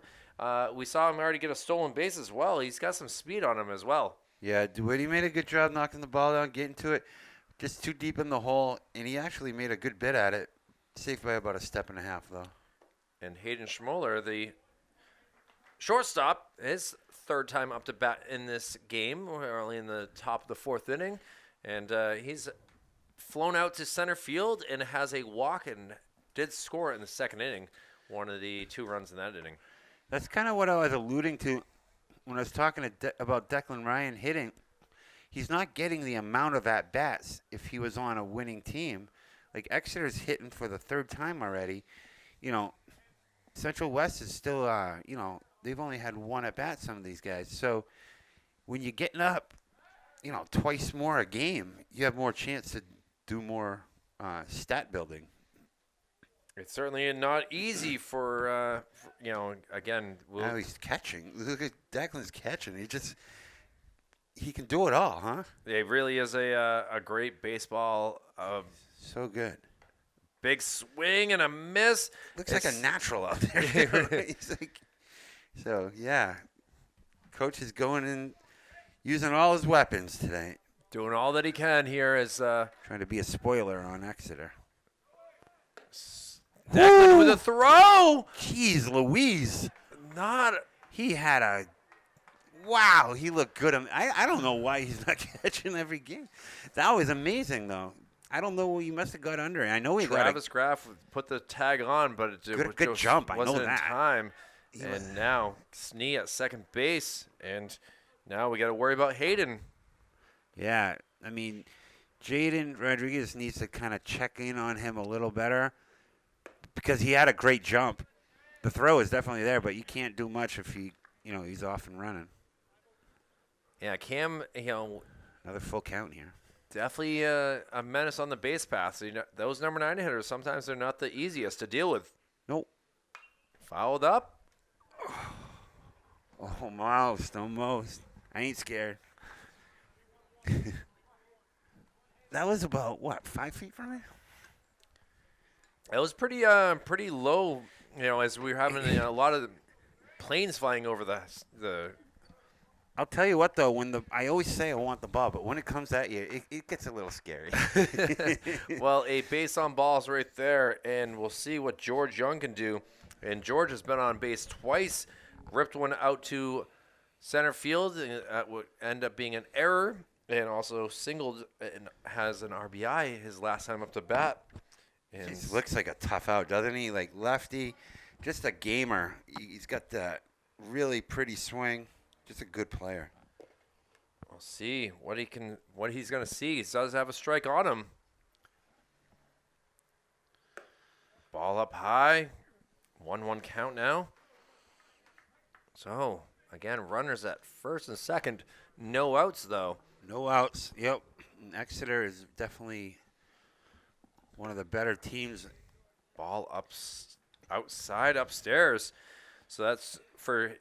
Speaker 1: We saw him already get a stolen base as well. He's got some speed on him as well.
Speaker 2: Yeah, Dwight made a good job knocking the ball down, getting to it, just too deep in the hole, and he actually made a good bit at it. Safe by about a step and a half, though.
Speaker 1: And Hayden Schmoller, the shortstop, his third time up to bat in this game. We're only in the top of the 4th inning, and he's flown out to center field and has a walk and did score in the 2nd inning, one of the 2 runs in that inning.
Speaker 2: That's kind of what I was alluding to when I was talking about Declan Ryan hitting. He's not getting the amount of at-bats if he was on a winning team. Like, Exeter's hitting for the 3rd time already. Central West is still, they've only had 1 at-bat, some of these guys. So when you're getting up, twice more a game, you have more chance to do more stat building.
Speaker 1: It's certainly not easy for again,
Speaker 2: Now he's catching. Look at Declan's catching. He can do it all, huh?
Speaker 1: it really is a great baseball.
Speaker 2: So good.
Speaker 1: Big swing and a miss.
Speaker 2: Looks like a natural out there. He's like, so, yeah. Coach is going in, using all his weapons today.
Speaker 1: Doing all that he can here as
Speaker 2: trying to be a spoiler on Exeter.
Speaker 1: Declan with a throw.
Speaker 2: Jeez Louise.
Speaker 1: Not.
Speaker 2: He had a. Wow, he looked good. I don't know why he's not catching every game. That was amazing, though. I don't know. He must have got under it. I know he
Speaker 1: Travis Graff put the tag on, but it
Speaker 2: good jump. I
Speaker 1: wasn't
Speaker 2: know that.
Speaker 1: in time. And now Snee at second base, and now we got to worry about Hayden.
Speaker 2: Yeah, I mean, Jaden Rodriguez needs to kind of check in on him a little better because he had a great jump. The throw is definitely there, but you can't do much if he's off and running.
Speaker 1: Yeah, Cam,
Speaker 2: another full count here.
Speaker 1: Definitely a menace on the base path. So, those number 9 hitters, sometimes they're not the easiest to deal with.
Speaker 2: Nope.
Speaker 1: Fouled up.
Speaker 2: Almost. I ain't scared. That was about, 5 feet from me?
Speaker 1: It was pretty low, as we were having a lot of planes flying over the.
Speaker 2: I'll tell you what, though, I always say I want the ball, but when it comes at you, it gets a little scary.
Speaker 1: Well, a base on ball is right there, and we'll see what George Young can do. And George has been on base twice, ripped one out to center field, and that would end up being an error, and also singled and has an RBI his last time up to bat. And
Speaker 2: he looks like a tough out, doesn't he? Like lefty, just a gamer. He's got that really pretty swing. Just a good player.
Speaker 1: We'll see what he's going to see. He does have a strike on him. Ball up high. 1-1 count now. So, again, runners at first and second. No outs, though.
Speaker 2: No outs. Yep. And Exeter is definitely one of the better teams.
Speaker 1: Ball outside, upstairs. So that's for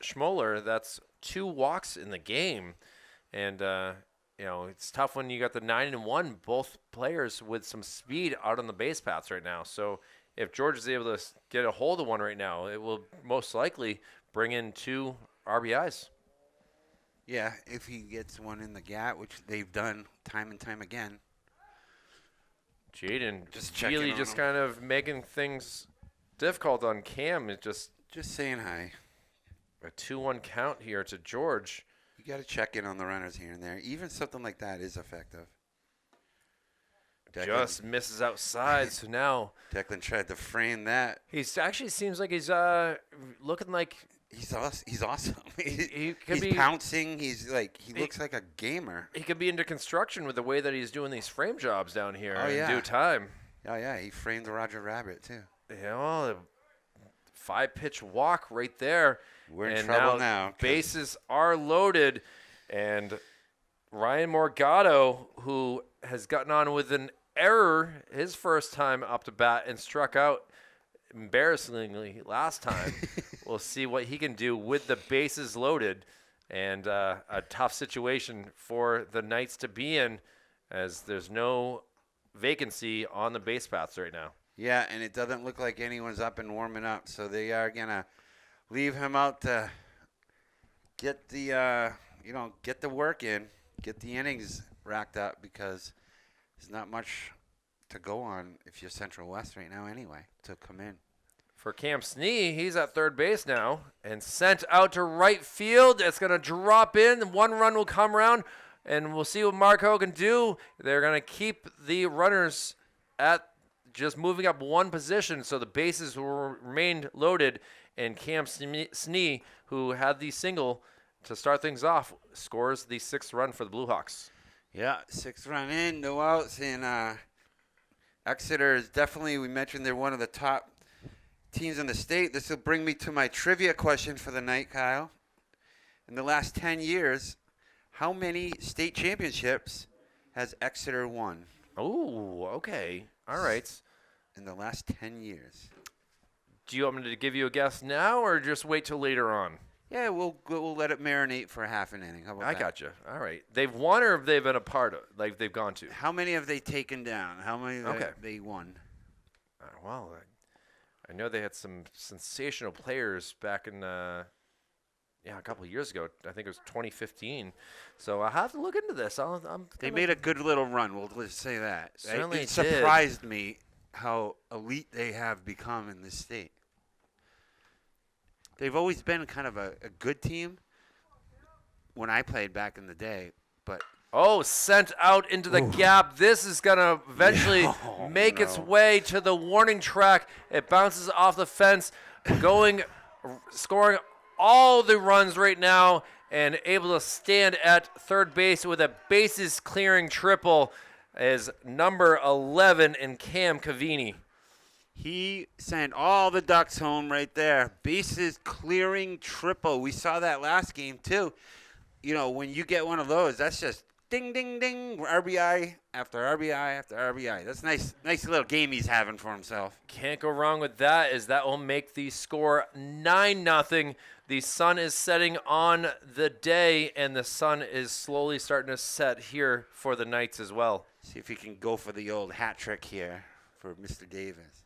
Speaker 1: Schmoller. That's 2 walks in the game. And, it's tough when you got the 9-1, both players with some speed out on the base paths right now. So if George is able to get a hold of one right now, it will most likely bring in 2 RBIs.
Speaker 2: Yeah, if he gets one in the gap, which they've done time and time again.
Speaker 1: Jaden just kind of making things difficult on Cam. It just
Speaker 2: saying hi.
Speaker 1: A 2-1 count here to George.
Speaker 2: You got to check in on the runners here and there. Even something like that is effective.
Speaker 1: Declan just misses outside, so now
Speaker 2: Declan tried to frame that.
Speaker 1: He's actually seems like he's looking like
Speaker 2: he's awesome.
Speaker 1: He's
Speaker 2: pouncing. He looks like a gamer.
Speaker 1: He could be into construction with the way that he's doing these frame jobs down here in due time.
Speaker 2: Oh yeah, he framed the Roger Rabbit too.
Speaker 1: Yeah, 5-pitch walk right there.
Speaker 2: We're in trouble now.
Speaker 1: Bases are loaded, and Ryan Morgado, who has gotten on with an error his first time up to bat and struck out embarrassingly last time. We'll see what he can do with the bases loaded, and a tough situation for the Knights to be in, as there's no vacancy on the base paths right now.
Speaker 2: Yeah, and it doesn't look like anyone's up and warming up, so they are gonna leave him out to get the get the work in, get the innings racked up, because there's not much to go on if you're Central West right now anyway to come in.
Speaker 1: For Cam Snee, he's at third base now and sent out to right field. It's going to drop in. 1 run will come around, and we'll see what Marco can do. They're going to keep the runners at just moving up 1 position, so the bases will remain loaded. And Cam Snee, who had the single to start things off, scores the 6th run for the Blue Hawks.
Speaker 2: Yeah, 6th run in, no outs. And Exeter is definitely, we mentioned they're one of the top teams in the state. This will bring me to my trivia question for the night, Kyle. In the last 10 years, how many state championships has Exeter won?
Speaker 1: Oh, okay. All right.
Speaker 2: in the last 10 years.
Speaker 1: Do you want me to give you a guess now, or just wait till later on?
Speaker 2: Yeah, we'll let it marinate for a half an inning. How about
Speaker 1: I
Speaker 2: that?
Speaker 1: got you. All right. They've won, or have they been a part of? Like they've gone to?
Speaker 2: How many have they taken down? How many
Speaker 1: Okay.
Speaker 2: they won?
Speaker 1: Well, I know they had some sensational players back in, a couple of years ago. I think it was 2015. So I have to look into this.
Speaker 2: They made a good little run. We'll just say that.
Speaker 1: Certainly
Speaker 2: It
Speaker 1: did.
Speaker 2: surprised me how elite they have become in this state. They've always been kind of a good team when I played back in the day, but
Speaker 1: sent out into the gap. This is going to eventually make its way to the warning track. It bounces off the fence, scoring all the runs right now, and able to stand at third base with a bases clearing triple is number 11 in Cam Cavini.
Speaker 2: he sent all the Ducks home right there. Bases clearing triple. We saw that last game too. You know, when you get one of those, that's just ding, ding, ding, RBI after RBI after RBI. That's nice little game he's having for himself.
Speaker 1: Can't go wrong with that, as that will make the score 9-0. The sun is setting on the day, and the sun is slowly starting to set here for the Knights as well.
Speaker 2: See if he can go for the old hat trick here for Mr. Davis.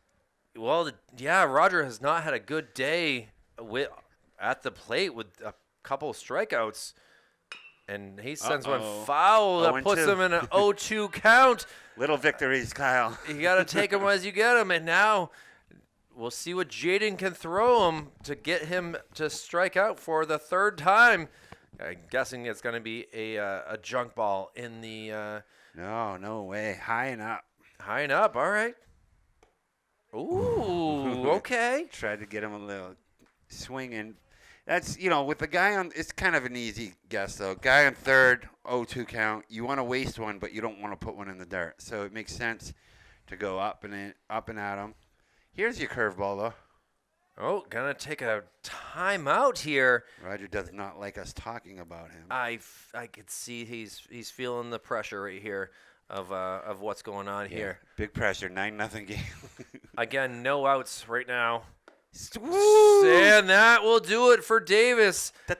Speaker 1: Well, Roger has not had a good day at the plate with a couple of strikeouts. And he sends one foul that puts him in an 0-2 count.
Speaker 2: Little victories, Kyle.
Speaker 1: You got to take them as you get them. And now we'll see what Jaden can throw him to get him to strike out for the third time. I'm guessing it's going to be a junk ball in the
Speaker 2: No way. High and up.
Speaker 1: high and up. All right. Ooh, okay.
Speaker 2: Tried to get him a little swinging. That's, with the guy on, it's kind of an easy guess, though. Guy on third, 0-2 count. You want to waste one, but you don't want to put one in the dirt. So it makes sense to go up and at him. Here's your curveball, though.
Speaker 1: Gonna take a timeout here.
Speaker 2: Roger does not like us talking about him.
Speaker 1: I could see he's feeling the pressure right here of what's going on here.
Speaker 2: Big pressure, 9-0 game.
Speaker 1: Again, no outs right now.
Speaker 2: Woo!
Speaker 1: And that will do it for Davis.
Speaker 2: Hat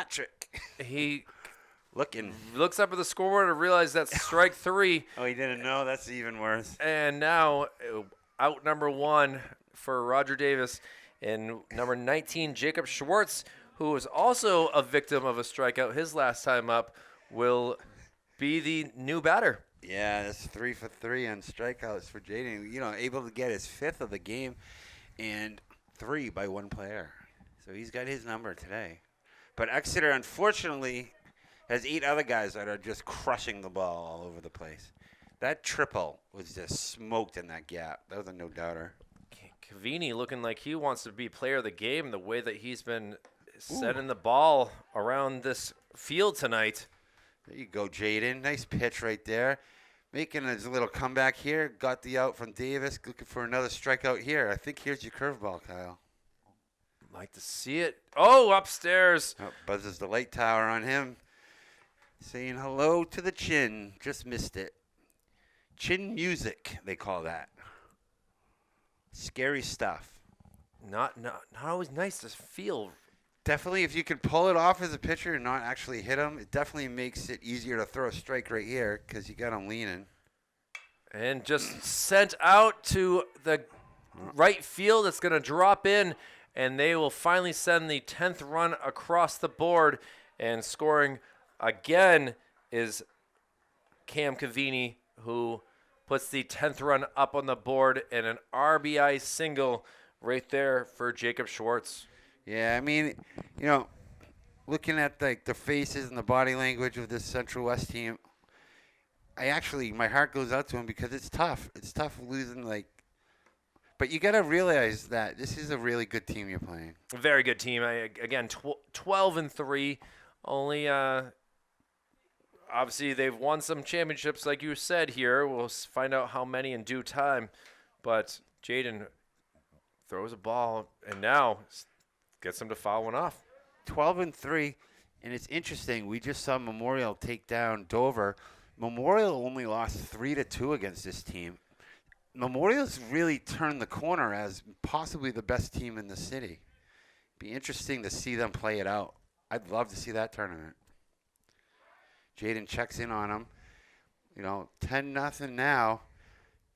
Speaker 2: trick.
Speaker 1: He
Speaker 2: Looking.
Speaker 1: looks up at the scoreboard and realizes that's strike 3.
Speaker 2: Oh, he didn't know? That's even worse.
Speaker 1: And now out number 1 for Roger Davis. And number 19, Jacob Schwartz, who was also a victim of a strikeout his last time up, will be the new batter.
Speaker 2: Yeah, that's 3 for 3 on strikeouts for Jaden. Able to get his 5th of the game and 3 by one player. So he's got his number today. But Exeter, unfortunately, has 8 other guys that are just crushing the ball all over the place. That triple was just smoked in that gap. That was a no-doubter.
Speaker 1: Cavini looking like he wants to be player of the game the way that he's been sending the ball around this field tonight.
Speaker 2: There you go, Jaden. Nice pitch right there. Making his little comeback here. Got the out from Davis. Looking for another strikeout here. I think here's your curveball, Kyle.
Speaker 1: Like to see it. Oh, upstairs.
Speaker 2: Oh, buzzes the light tower on him. Saying hello to the chin. Just missed it. Chin music, they call that. Scary stuff.
Speaker 1: Not always nice to feel.
Speaker 2: Definitely, if you can pull it off as a pitcher and not actually hit him, it definitely makes it easier to throw a strike right here because you got him leaning.
Speaker 1: And just sent out to the right field. It's going to drop in, and they will finally send the 10th run across the board. And scoring again is Cam Cavini, who puts the 10th run up on the board, and an RBI single right there for Jacob Schwartz.
Speaker 2: Yeah, I mean, looking at the faces and the body language of this Central West team, my heart goes out to him because it's tough. It's tough losing, but you got to realize that this is a really good team you're playing.
Speaker 1: Very good team. Again, 12-3. Only, obviously, they've won some championships, like you said here. We'll find out how many in due time. But Jaden throws a ball, and now gets him to foul one off.
Speaker 2: 12-3, and it's interesting. We just saw Memorial take down Dover. Memorial only lost 3-2 against this team. Memorial's really turned the corner as possibly the best team in the city. Be interesting to see them play it out. I'd love to see that tournament. Jaden checks in on them. 10-0 now.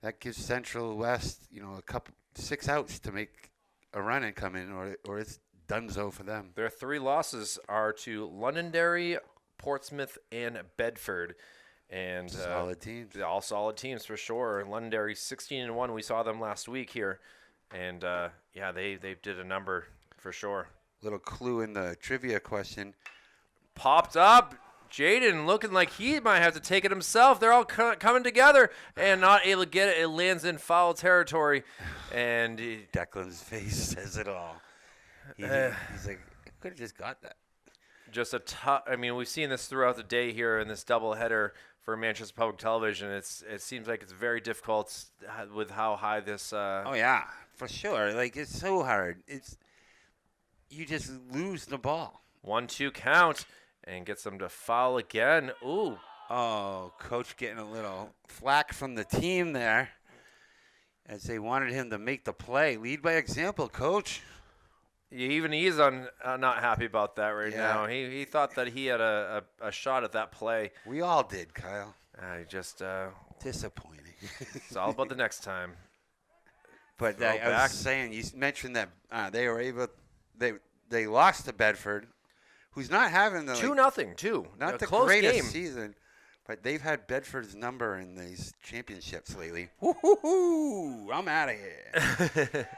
Speaker 2: That gives Central West, a couple 6 outs to make a run and come in, or it's donezo for them.
Speaker 1: Their 3 losses are to Londonderry, Portsmouth, and Bedford. And
Speaker 2: solid teams.
Speaker 1: All solid teams for sure. Londonderry 16-1. We saw them last week here. And, they did a number for sure.
Speaker 2: Little clue in the trivia question.
Speaker 1: Popped up. Jaden looking like he might have to take it himself. They're all coming together and not able to get it. It lands in foul territory. And
Speaker 2: Declan's face says it all. He's like, I could have just got that.
Speaker 1: Just a tough. I mean, we've seen this throughout the day here in this doubleheader for Manchester Public Television. It seems like it's very difficult with how high this.
Speaker 2: Oh yeah, for sure. Like it's so hard. You just lose the ball.
Speaker 1: 1-2 count and gets them to foul again. Ooh.
Speaker 2: Oh, coach getting a little flack from the team there, as they wanted him to make the play. Lead by example, coach.
Speaker 1: Even he's not happy about that right now. He thought that he had a shot at that play.
Speaker 2: We all did, Kyle.
Speaker 1: Disappointing. It's all about the next time.
Speaker 2: But I was saying, you mentioned that they were able. They lost to Bedford, who's not having the
Speaker 1: 2-0 too.
Speaker 2: Not the
Speaker 1: close
Speaker 2: greatest
Speaker 1: game.
Speaker 2: season, but they've had Bedford's number in these championships lately. Woo-hoo-hoo! I'm out of here.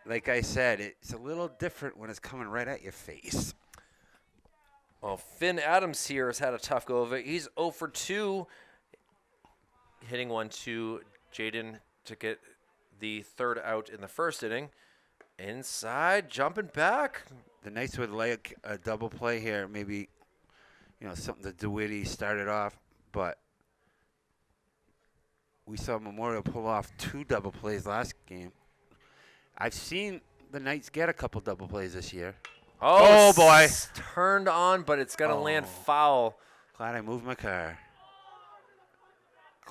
Speaker 2: Like I said, it's a little different when it's coming right at your face.
Speaker 1: Well, Finn Adams here has had a tough go of it. He's 0 for 2, hitting one to Jaden to get the 3rd out in the 1st inning. Inside, jumping back.
Speaker 2: The Knights would like a double play here, maybe, something that DeWitty started off, but we saw Memorial pull off 2 double plays last game. I've seen the Knights get a couple double plays this year.
Speaker 1: Oh boy. Turned on, but it's going to land foul.
Speaker 2: Glad I moved my car.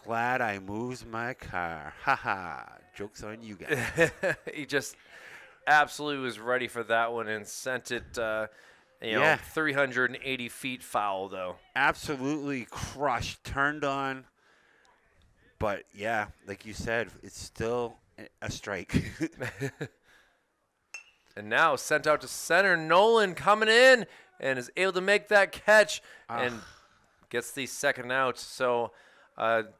Speaker 2: Glad I moved my car. Ha-ha. Joke's on you guys.
Speaker 1: He just absolutely was ready for that one and sent it, 380 feet foul, though.
Speaker 2: Absolutely crushed, turned on. But, yeah, like you said, it's still a strike.
Speaker 1: And now sent out to center. Nolan coming in and is able to make that catch and gets the 2nd out. So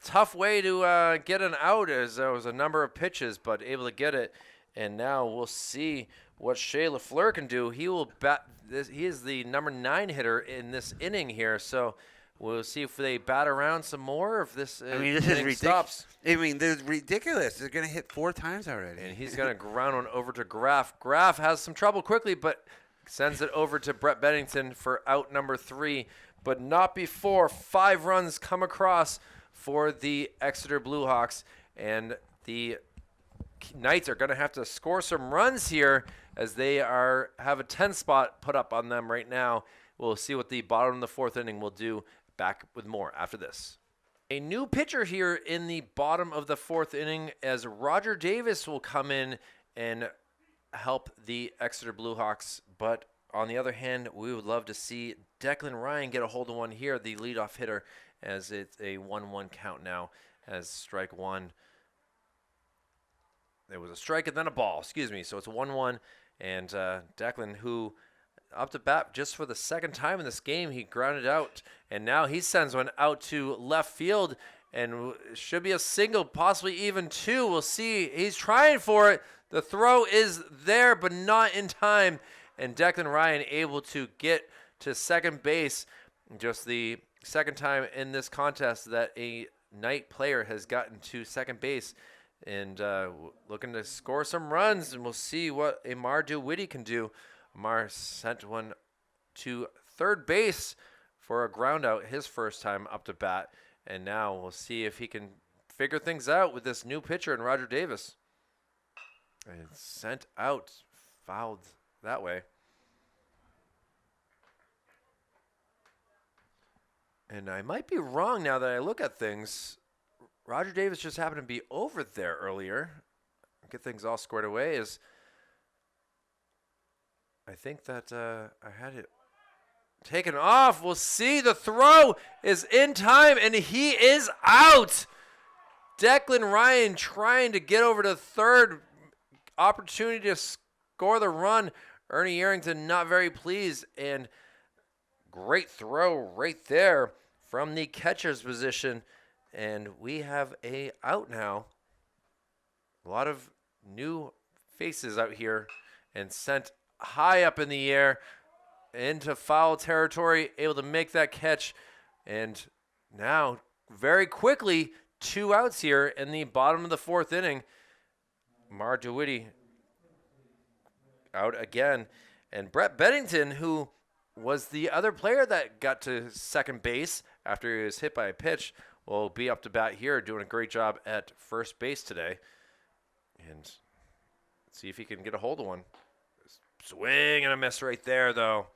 Speaker 1: tough way to get an out, as there was a number of pitches, but able to get it. And now we'll see what Shea LaFleur can do. He will bat this. He is the number 9 hitter in this inning here. So we'll see if they bat around some more. If this
Speaker 2: this is ridiculous. They're ridiculous. They're going to hit 4 times already.
Speaker 1: And he's going to ground one over to Graff. Graff has some trouble quickly, but sends it over to Brett Bennington for out number 3. But not before 5 runs come across for the Exeter Bluehawks. And the Knights are going to have to score some runs here, as they have a 10 spot put up on them right now. We'll see what the bottom of the 4th inning will do. Back with more after this. A new pitcher here in the bottom of the 4th inning, as Roger Davis will come in and help the Exeter Bluehawks. But on the other hand, we would love to see Declan Ryan get a hold of one here, the leadoff hitter, as it's a 1-1 count now, as strike 1. There was a strike and then a ball, so it's a 1-1. And Declan, who up to bat just for the 2nd time in this game, he grounded out, and now he sends one out to left field, and should be a single, possibly even 2. We'll see. He's trying for it. The throw is there, but not in time, and Declan Ryan able to get to 2nd base. Just the 2nd time in this contest that a Knight player has gotten to 2nd base, and looking to score some runs, and we'll see what Amar DeWitty can do. Amar sent one to 3rd base for a ground out, his 1st time up to bat. And now we'll see if he can figure things out with this new pitcher in Roger Davis. And sent out, fouled that way. And I might be wrong now that I look at things. Roger Davis just happened to be over there earlier. Get things all squared away. Is I think that I had it taken off. We'll see. The throw is in time, and he is out. Declan Ryan trying to get over to third. Opportunity to score the run. Ernie Arrington not very pleased, and great throw right there from the catcher's position. And we have a out now. A lot of new faces out here, and sent high up in the air into foul territory, able to make that catch. And now, very quickly, 2 outs here in the bottom of the 4th inning. Mar DeWitty out again. And Brett Bennington, who was the other player that got to second base after he was hit by a pitch, will be up to bat here, doing a great job at first base today. And see if he can get a hold of one. Swing and a miss right there, though.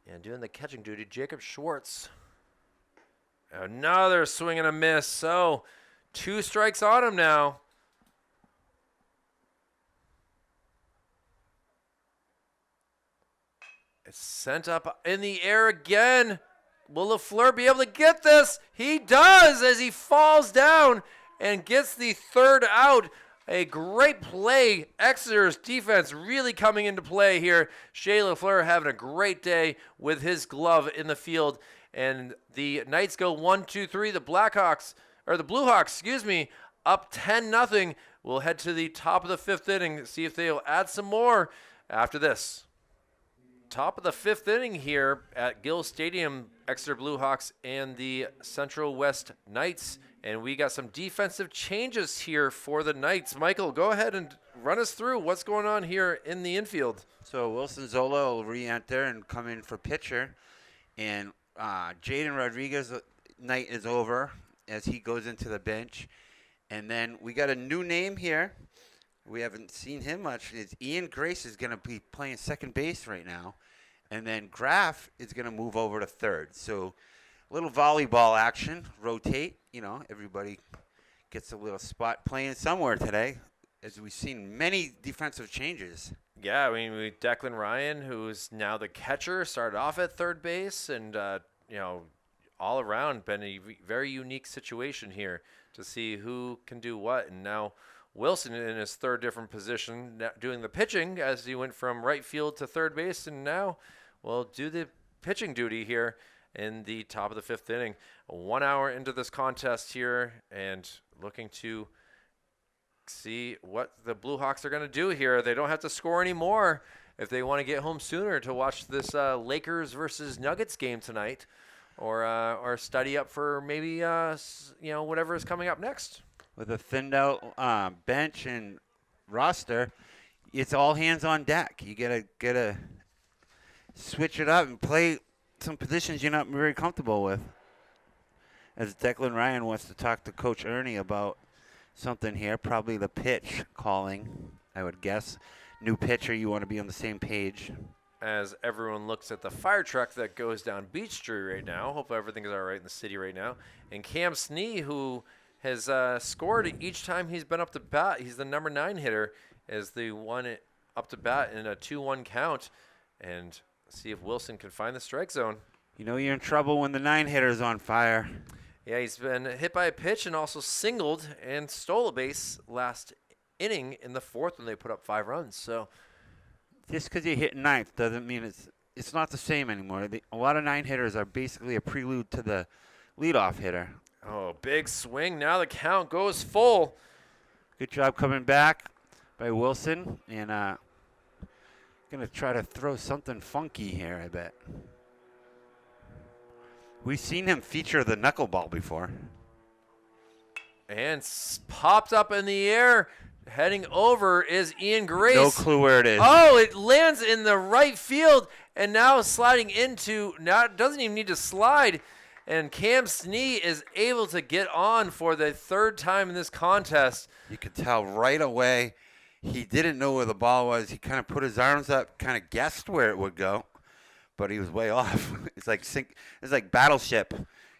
Speaker 1: And doing the catching duty, Jacob Schwartz. Another swing and a miss. So 2 strikes on him now. It's sent up in the air again. Will LaFleur be able to get this? He does, as he falls down and gets the 3rd out. A great play. Exeter's defense really coming into play here. Shea LaFleur having a great day with his glove in the field. And the Knights go 1-2-3. The Bluehawks, up 10-0. We'll head to the top of the 5th inning, see if they'll add some more after this. Top of the 5th inning here at Gill Stadium, Exeter Bluehawks and the Central West Knights. And we got some defensive changes here for the Knights. Michael, go ahead and run us through what's going on here in the infield.
Speaker 2: So Wilson Zola will re-enter and come in for pitcher. And Jaden Rodriguez night is over as he goes into the bench. And then we got a new name here. We haven't seen him much. It's Ian Grace is going to be playing second base right now. And then Graff is going to move over to third. So a little volleyball action, rotate. Everybody gets a little spot playing somewhere today, as we've seen many defensive changes.
Speaker 1: Yeah, Declan Ryan, who's now the catcher, started off at third base, and all around been a very unique situation here to see who can do what. And now Wilson in his 3rd different position, doing the pitching as he went from right field to third base, and now will do the pitching duty here in the top of the 5th inning. 1 hour into this contest here, and looking to see what the Bluehawks are going to do here. They don't have to score anymore if they want to get home sooner to watch this Lakers versus Nuggets game tonight, or study up for maybe whatever is coming up next.
Speaker 2: With a thinned out bench and roster, it's all hands on deck. You gotta switch it up and play some positions you're not very comfortable with. As Declan Ryan wants to talk to Coach Ernie about something here, probably the pitch calling, I would guess. New pitcher, you want to be on the same page.
Speaker 1: As everyone looks at the fire truck that goes down Beach Street right now. Hope everything is all right in the city right now. And Cam Snee, who has scored each time he's been up to bat. He's the number 9 hitter, is the one up to bat in a 2-1 count. And see if Wilson can find the strike zone.
Speaker 2: You're in trouble when the 9 hitter's on fire.
Speaker 1: Yeah, he's been hit by a pitch and also singled and stole a base last inning in the 4th when they put up 5 runs. So
Speaker 2: just because you hit 9th doesn't mean it's not the same anymore. A lot of 9 hitters are basically a prelude to the leadoff hitter.
Speaker 1: Oh, big swing. Now the count goes full.
Speaker 2: Good job coming back by Wilson. And going to try to throw something funky here, I bet. We've seen him feature the knuckleball before.
Speaker 1: And popped up in the air. Heading over is Ian Grace.
Speaker 2: No clue where it is.
Speaker 1: Oh, it lands in the right field. And now sliding into, now it doesn't even need to slide. And Cam Snee is able to get on for the 3rd time in this contest.
Speaker 2: You could tell right away he didn't know where the ball was. He kind of put his arms up, kind of guessed where it would go. but he was way off. It's like Battleship.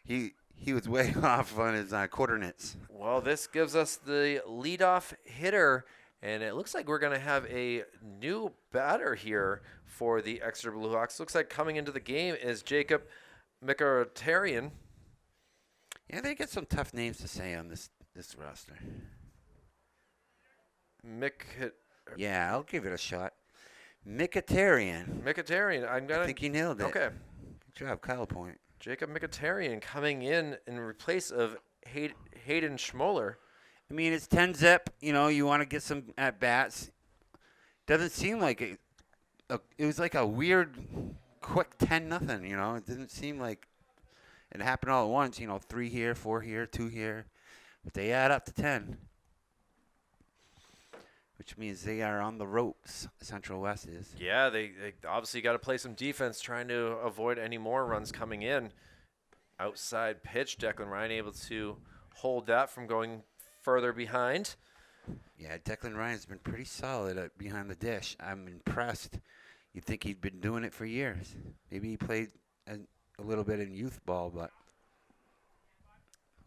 Speaker 2: He was way off on his coordinates.
Speaker 1: Well, this gives us the leadoff hitter, and it looks like we're going to have a new batter here for the Exeter Bluehawks. Looks like coming into the game is Jacob Mkhitaryan.
Speaker 2: Yeah, they get some tough names to say on this roster. Yeah, I'll give it a shot. Mkhitaryan. I think he nailed it.
Speaker 1: Okay.
Speaker 2: Good job, Kyle Point.
Speaker 1: Jacob Mkhitaryan coming in replace of Hayden Schmoller.
Speaker 2: I mean, it's 10-zip. You know, you want to get some at-bats. Doesn't seem like it. It was like a weird, quick 10-0, you know. It didn't seem like it happened all at once. You know, 3 here, 4 here, 2 here. But they add up to 10. Which means they are on the ropes, Central West is.
Speaker 1: Yeah, they obviously got to play some defense, trying to avoid any more runs coming in. Outside pitch, Declan Ryan able to hold that from going further behind.
Speaker 2: Yeah, Declan Ryan's been pretty solid behind the dish. I'm impressed. You'd think he'd been doing it for years. Maybe he played a little bit in youth ball, but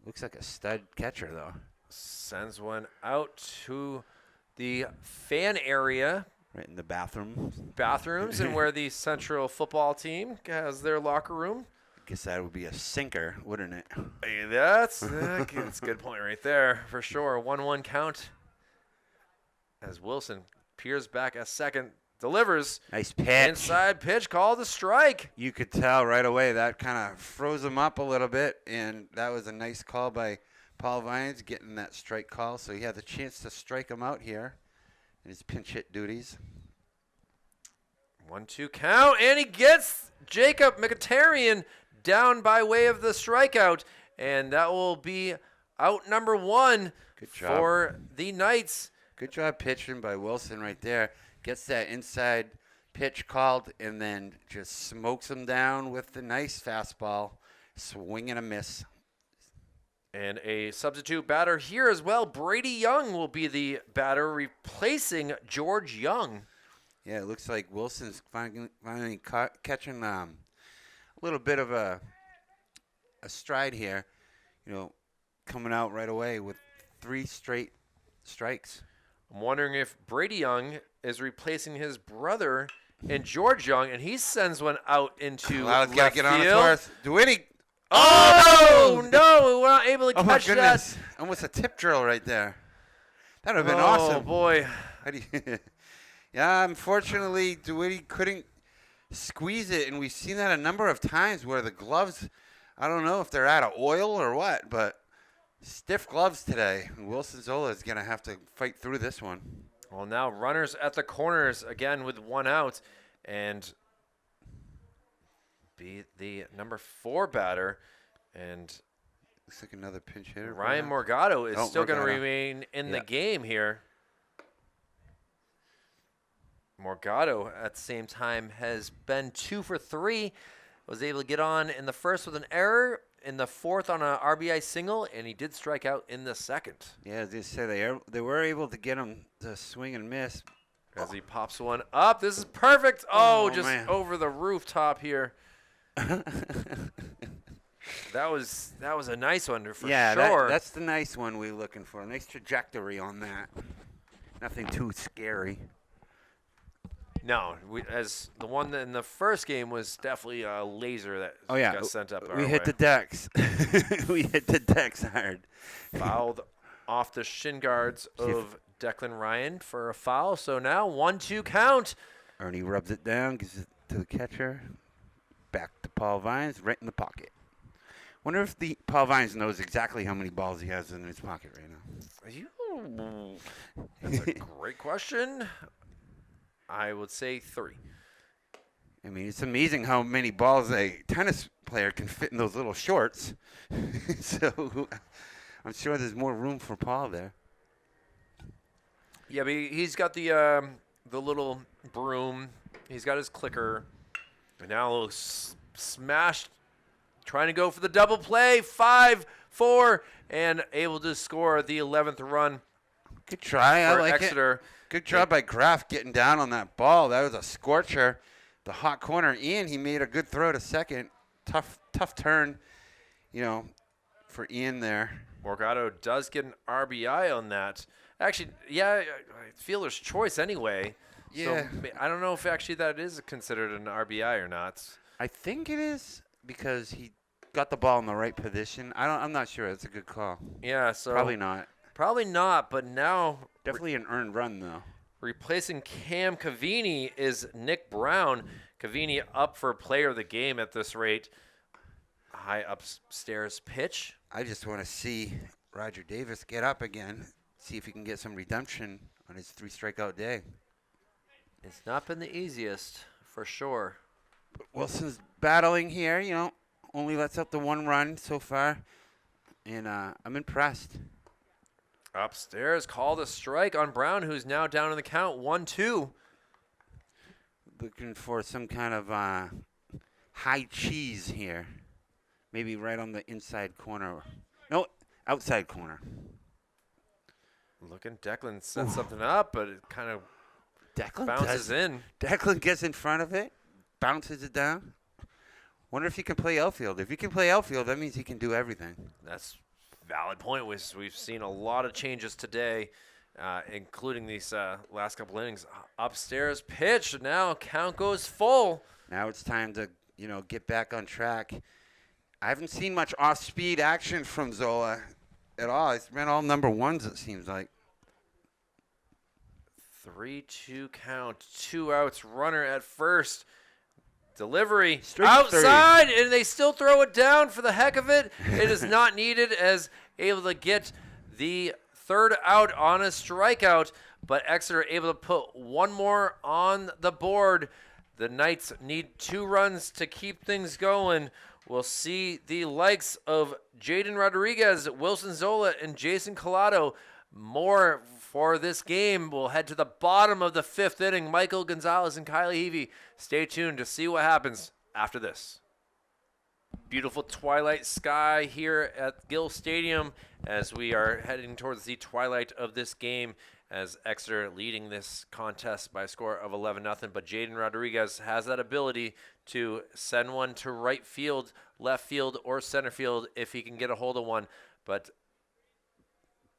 Speaker 2: looks like a stud catcher, though.
Speaker 1: Sends one out to the fan area.
Speaker 2: Right in the bathrooms
Speaker 1: And where the Central football team has their locker room.
Speaker 2: I guess that would be a sinker, wouldn't it?
Speaker 1: Hey, that's a good point right there, for sure. 1-1 count as Wilson peers back a second, delivers.
Speaker 2: Nice pitch.
Speaker 1: Inside pitch, called a strike.
Speaker 2: You could tell right away that kind of froze him up a little bit, and that was a nice call by Paul Vines getting that strike call, so he had the chance to strike him out here in his pinch hit duties.
Speaker 1: 1-2 count, and he gets Jacob Mkhitaryan down by way of the strikeout, and that will be out number 1 for the Knights.
Speaker 2: Good job pitching by Wilson right there. Gets that inside pitch called and then just smokes him down with the nice fastball. Swing and a miss.
Speaker 1: And a substitute batter here as well. Brady Young will be the batter replacing George Young.
Speaker 2: Yeah, it looks like Wilson's finally catching a little bit of a stride here. You know, coming out right away with 3 straight strikes.
Speaker 1: I'm wondering if Brady Young is replacing his brother and George Young, and he sends one out into left
Speaker 2: get on
Speaker 1: field.
Speaker 2: It DeWitty.
Speaker 1: Oh, no, we were not able to catch
Speaker 2: my goodness.
Speaker 1: that.
Speaker 2: Almost a tip drill right there. That would have been
Speaker 1: Oh,
Speaker 2: awesome.
Speaker 1: boy.
Speaker 2: Yeah, unfortunately, DeWitty couldn't squeeze it, and we've seen that a number of times where the gloves, I don't know if they're out of oil or what, but stiff gloves today. And Wilson Zola is going to have to fight through this one.
Speaker 1: Well, now runners at the corners again with 1 out, and be the number 4 batter, and
Speaker 2: looks like another pinch hitter.
Speaker 1: Ryan Morgado is still going to remain in the game here. Morgado at the same time has been 2 for 3. Was able to get on in the first with an error, in the fourth on a RBI single, and he did strike out in the second.
Speaker 2: Yeah, as they say, they were able to get him to swing and miss.
Speaker 1: As he pops one up. This is perfect. Oh, just
Speaker 2: man.
Speaker 1: over the rooftop here. That was a nice one for sure.
Speaker 2: Yeah, that's the nice one we're looking for. Nice trajectory on that. Nothing too scary.
Speaker 1: No, as the one in the first game was definitely a laser that got sent up.
Speaker 2: We hit the decks. We hit the decks hard.
Speaker 1: Fouled off the shin guards of Declan Ryan for a foul. So now 1-2 count.
Speaker 2: Ernie rubs it down, gives it to the catcher. Back to Paul Vines, right in the pocket. Wonder if Paul Vines knows exactly how many balls he has in his pocket right now.
Speaker 1: That's a great question. I would say 3.
Speaker 2: I mean, it's amazing how many balls a tennis player can fit in those little shorts. So I'm sure there's more room for Paul there.
Speaker 1: Yeah, but he's got the little broom. He's got his clicker. And now a little smashed, trying to go for the double play. 5-4, and able to score the 11th run.
Speaker 2: Good try. I like
Speaker 1: Exeter.
Speaker 2: Good job by Kraft getting down on that ball. That was a scorcher. the hot corner, and he made a good throw to second. Tough turn, for Ian there.
Speaker 1: Morgado does get an RBI on that. Actually, yeah, fielder's choice anyway.
Speaker 2: Yeah.
Speaker 1: So I don't know if actually that is considered an RBI or not.
Speaker 2: I think it is because he got the ball in the right position. I'm not sure. It's a good call.
Speaker 1: Yeah, so
Speaker 2: Probably not.
Speaker 1: Probably not, but now
Speaker 2: Definitely an earned run, though.
Speaker 1: replacing Cam Cavini is Nick Brown. Cavini up for player of the game at this rate. High upstairs pitch.
Speaker 2: I just want to see Roger Davis get up again, see if he can get some redemption on his 3-strikeout day.
Speaker 1: It's not been the easiest, for sure.
Speaker 2: But Wilson's battling here, only lets up the 1 run so far, and I'm impressed.
Speaker 1: Upstairs, called a strike on Brown, who's now down in the count, 1-2.
Speaker 2: Looking for some kind of high cheese here. Maybe right on the inside corner. No, outside corner.
Speaker 1: Looking, Declan set something up, but it kind of
Speaker 2: Declan
Speaker 1: bounces in.
Speaker 2: Declan gets in front of it, bounces it down. Wonder if he can play outfield. If he can play outfield, that means he can do everything.
Speaker 1: That's a valid point. We've seen a lot of changes today, including these last couple innings. Upstairs pitch. Now count goes full.
Speaker 2: Now it's time to, get back on track. I haven't seen much off-speed action from Zola at all. It's been all number ones, it seems like.
Speaker 1: 3-2 count. 2 outs. Runner at first. Delivery
Speaker 2: Straight
Speaker 1: outside, and they still throw it down for the heck of it. It is not needed as able to get the 3rd out on a strikeout, but Exeter able to put 1 more on the board. The Knights need 2 runs to keep things going. We'll see the likes of Jaden Rodriguez, Wilson Zola, and Jason Collado. More for this game. We'll head to the bottom of the 5th inning. Michael Gonzalez and Kylie Heavey. Stay tuned to see what happens after this. Beautiful twilight sky here at Gill Stadium as we are heading towards the twilight of this game, as Exeter leading this contest by a score of 11-0. But Jaden Rodriguez has that ability to send one to right field, left field, or center field if he can get a hold of one. But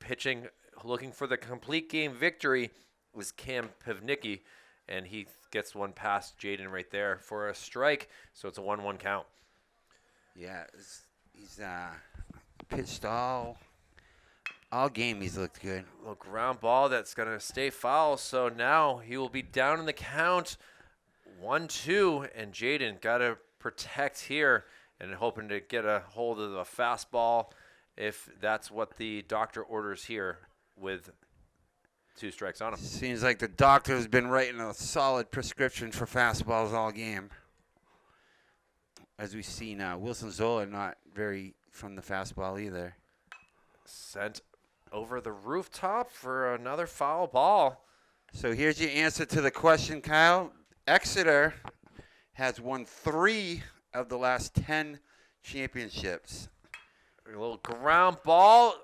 Speaker 1: pitching, looking for the complete game victory, was Cam Pivnicki, and he gets one past Jaden right there for a strike. So it's a 1-1 count.
Speaker 2: Yeah, he's pitched all game. He's looked good.
Speaker 1: A little ground ball that's going to stay foul. So now he will be down in the count, 1-2, and Jaden got to protect here and hoping to get a hold of the fastball if that's what the doctor orders here with 2 strikes on him.
Speaker 2: Seems like the doctor's been writing a solid prescription for fastballs all game. As we see now, Wilson Zola not very from the fastball either.
Speaker 1: Sent over the rooftop for another foul ball.
Speaker 2: So here's your answer to the question, Kyle. Exeter has won 3 of the last 10 championships.
Speaker 1: A little ground ball.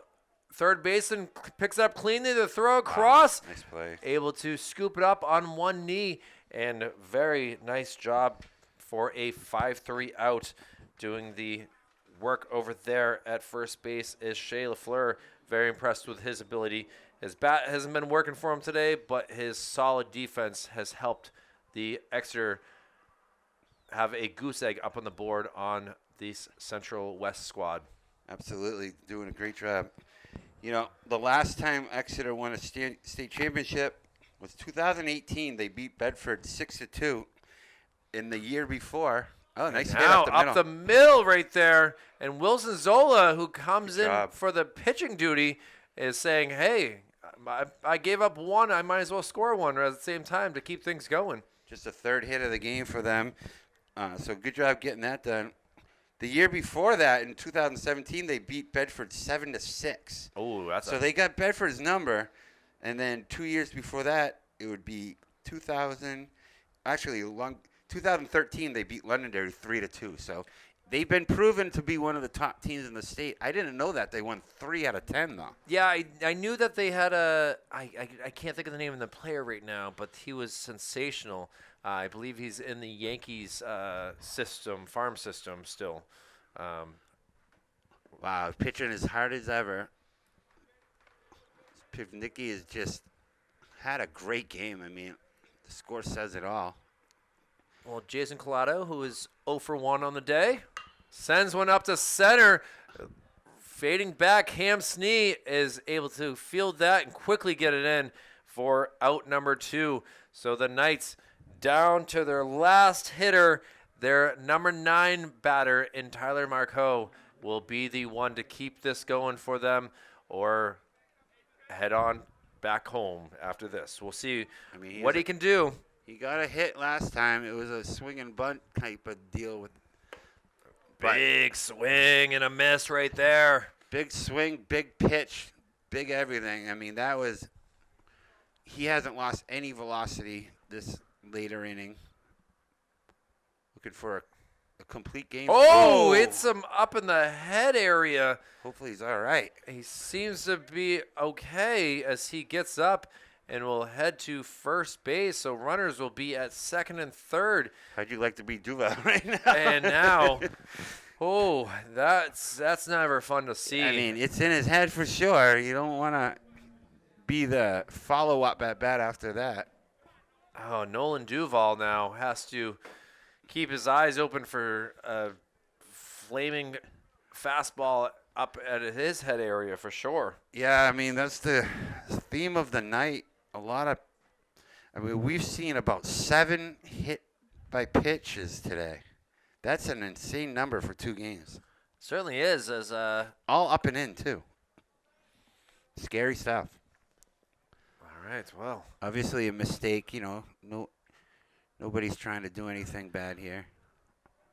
Speaker 1: Third baseman picks it up cleanly. The throw across.
Speaker 2: Wow, nice play.
Speaker 1: Able to scoop it up on one knee. And very nice job for a 5-3 out. Doing the work over there at first base is Shea LaFleur. Very impressed with his ability. His bat hasn't been working for him today, but his solid defense has helped the Exeter have a goose egg up on the board on this Central West squad.
Speaker 2: Absolutely, doing a great job. The last time Exeter won a state championship was 2018. They beat Bedford 6-2. In the year before, nice hit
Speaker 1: up the middle right there. And Wilson Zola, who comes in for the pitching duty, is saying, hey, I gave up 1. I might as well score 1 at the same time to keep things going.
Speaker 2: Just a 3rd hit of the game for them. So good job getting that done. The year before that, in 2017, they beat Bedford 7-6.
Speaker 1: Oh,
Speaker 2: so they got Bedford's number. And then 2 years before that, it would be 2013, they beat Londonderry 3-2. So they've been proven to be one of the top teams in the state. I didn't know that. They won 3 out of 10, though.
Speaker 1: Yeah, I knew that they had I can't think of the name of the player right now, but he was sensational. I believe he's in the Yankees farm system still.
Speaker 2: Wow, pitching as hard as ever. Pivnicki has just had a great game. I mean, the score says it all.
Speaker 1: Well, Jason Collado, who is 0 for 1 on the day, sends one up to center. Fading back, Cam Snee is able to field that and quickly get it in for out number 2. So the Knights down to their last hitter, their number 9 batter in Tyler Marcoux will be the one to keep this going for them or head on back home after this. We'll see what he can do.
Speaker 2: He got a hit last time. It was a swing and bunt type of deal.
Speaker 1: Big swing and a miss right there.
Speaker 2: Big swing, big pitch, big everything. I mean, he hasn't lost any velocity this later inning. Looking for a complete game.
Speaker 1: Oh, hits him up in the head area.
Speaker 2: Hopefully he's all right.
Speaker 1: He seems to be okay as he gets up and will head to first base. So runners will be at second and third.
Speaker 2: How'd you like to be Duval right now?
Speaker 1: And now, that's never fun to see.
Speaker 2: I mean, it's in his head for sure. You don't want to be the follow-up at bat after that.
Speaker 1: Oh, Nolan Duval now has to keep his eyes open for a flaming fastball up at his head area for sure.
Speaker 2: Yeah, I mean, that's the theme of the night. We've seen about 7 hit by pitches today. That's an insane number for 2 games.
Speaker 1: Certainly is.
Speaker 2: All up and in, too. Scary stuff.
Speaker 1: All right, well.
Speaker 2: Obviously a mistake, nobody's trying to do anything bad here.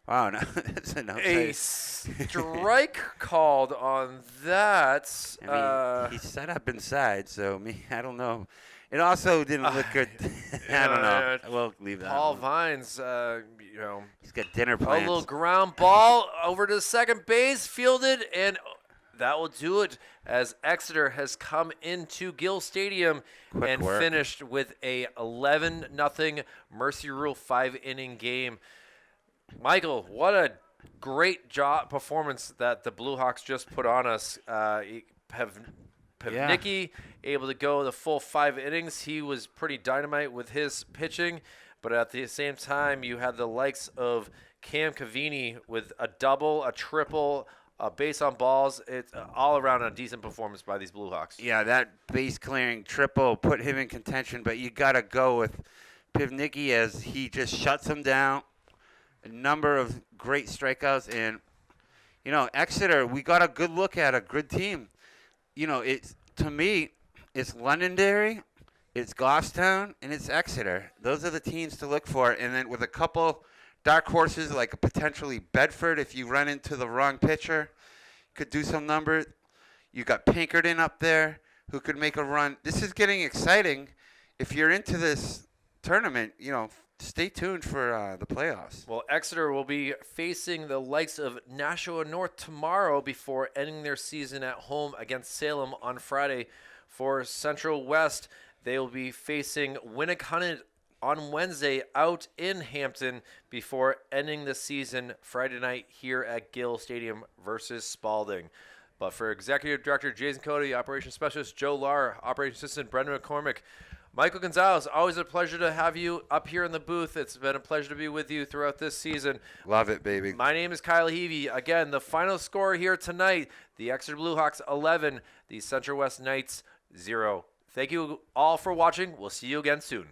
Speaker 2: Oh, no. That's an outside.
Speaker 1: A strike called on that.
Speaker 2: I mean, he set up inside, so I don't know. It also didn't look good. I don't know. We'll leave that.
Speaker 1: Paul
Speaker 2: one.
Speaker 1: Vines,
Speaker 2: he's got dinner plans.
Speaker 1: a little ground ball over to second base, fielded, and that will do it as Exeter has come into Gill Stadium and finished with a 11-0 Mercy Rule 5-inning game. Michael, what a great performance that the Blue Hawks just put on us. Pivnicki able to go the full 5 innings. He was pretty dynamite with his pitching, but at the same time, you had the likes of Cam Cavini with a double, a triple, a base on balls. It's all around a decent performance by these Blue Hawks.
Speaker 2: Yeah, that base clearing triple put him in contention, but you got to go with Pivnicki as he just shuts him down. A number of great strikeouts, and Exeter, we got a good look at a good team. To me, it's Londonderry, it's Goffstown, and it's Exeter. Those are the teams to look for, and then with a couple dark horses like potentially Bedford, if you run into the wrong pitcher, could do some numbers. You got Pinkerton up there who could make a run. This is getting exciting. If you're into this tournament, stay tuned for the playoffs.
Speaker 1: Well, Exeter will be facing the likes of Nashua North tomorrow before ending their season at home against Salem on Friday. For Central West, they will be facing Winnicott on Wednesday out in Hampton before ending the season Friday night here at Gill Stadium versus Spalding. But for Executive Director Jason Cody, Operations Specialist Joe Lahr, Operations Assistant Brendan McCormick, Michael Gonzalez, always a pleasure to have you up here in the booth. It's been a pleasure to be with you throughout this season.
Speaker 2: Love it, baby.
Speaker 1: My name is Kyle Heavey. Again, the final score here tonight, the Exeter Blue Hawks 11, the Central West Knights 0. Thank you all for watching. We'll see you again soon.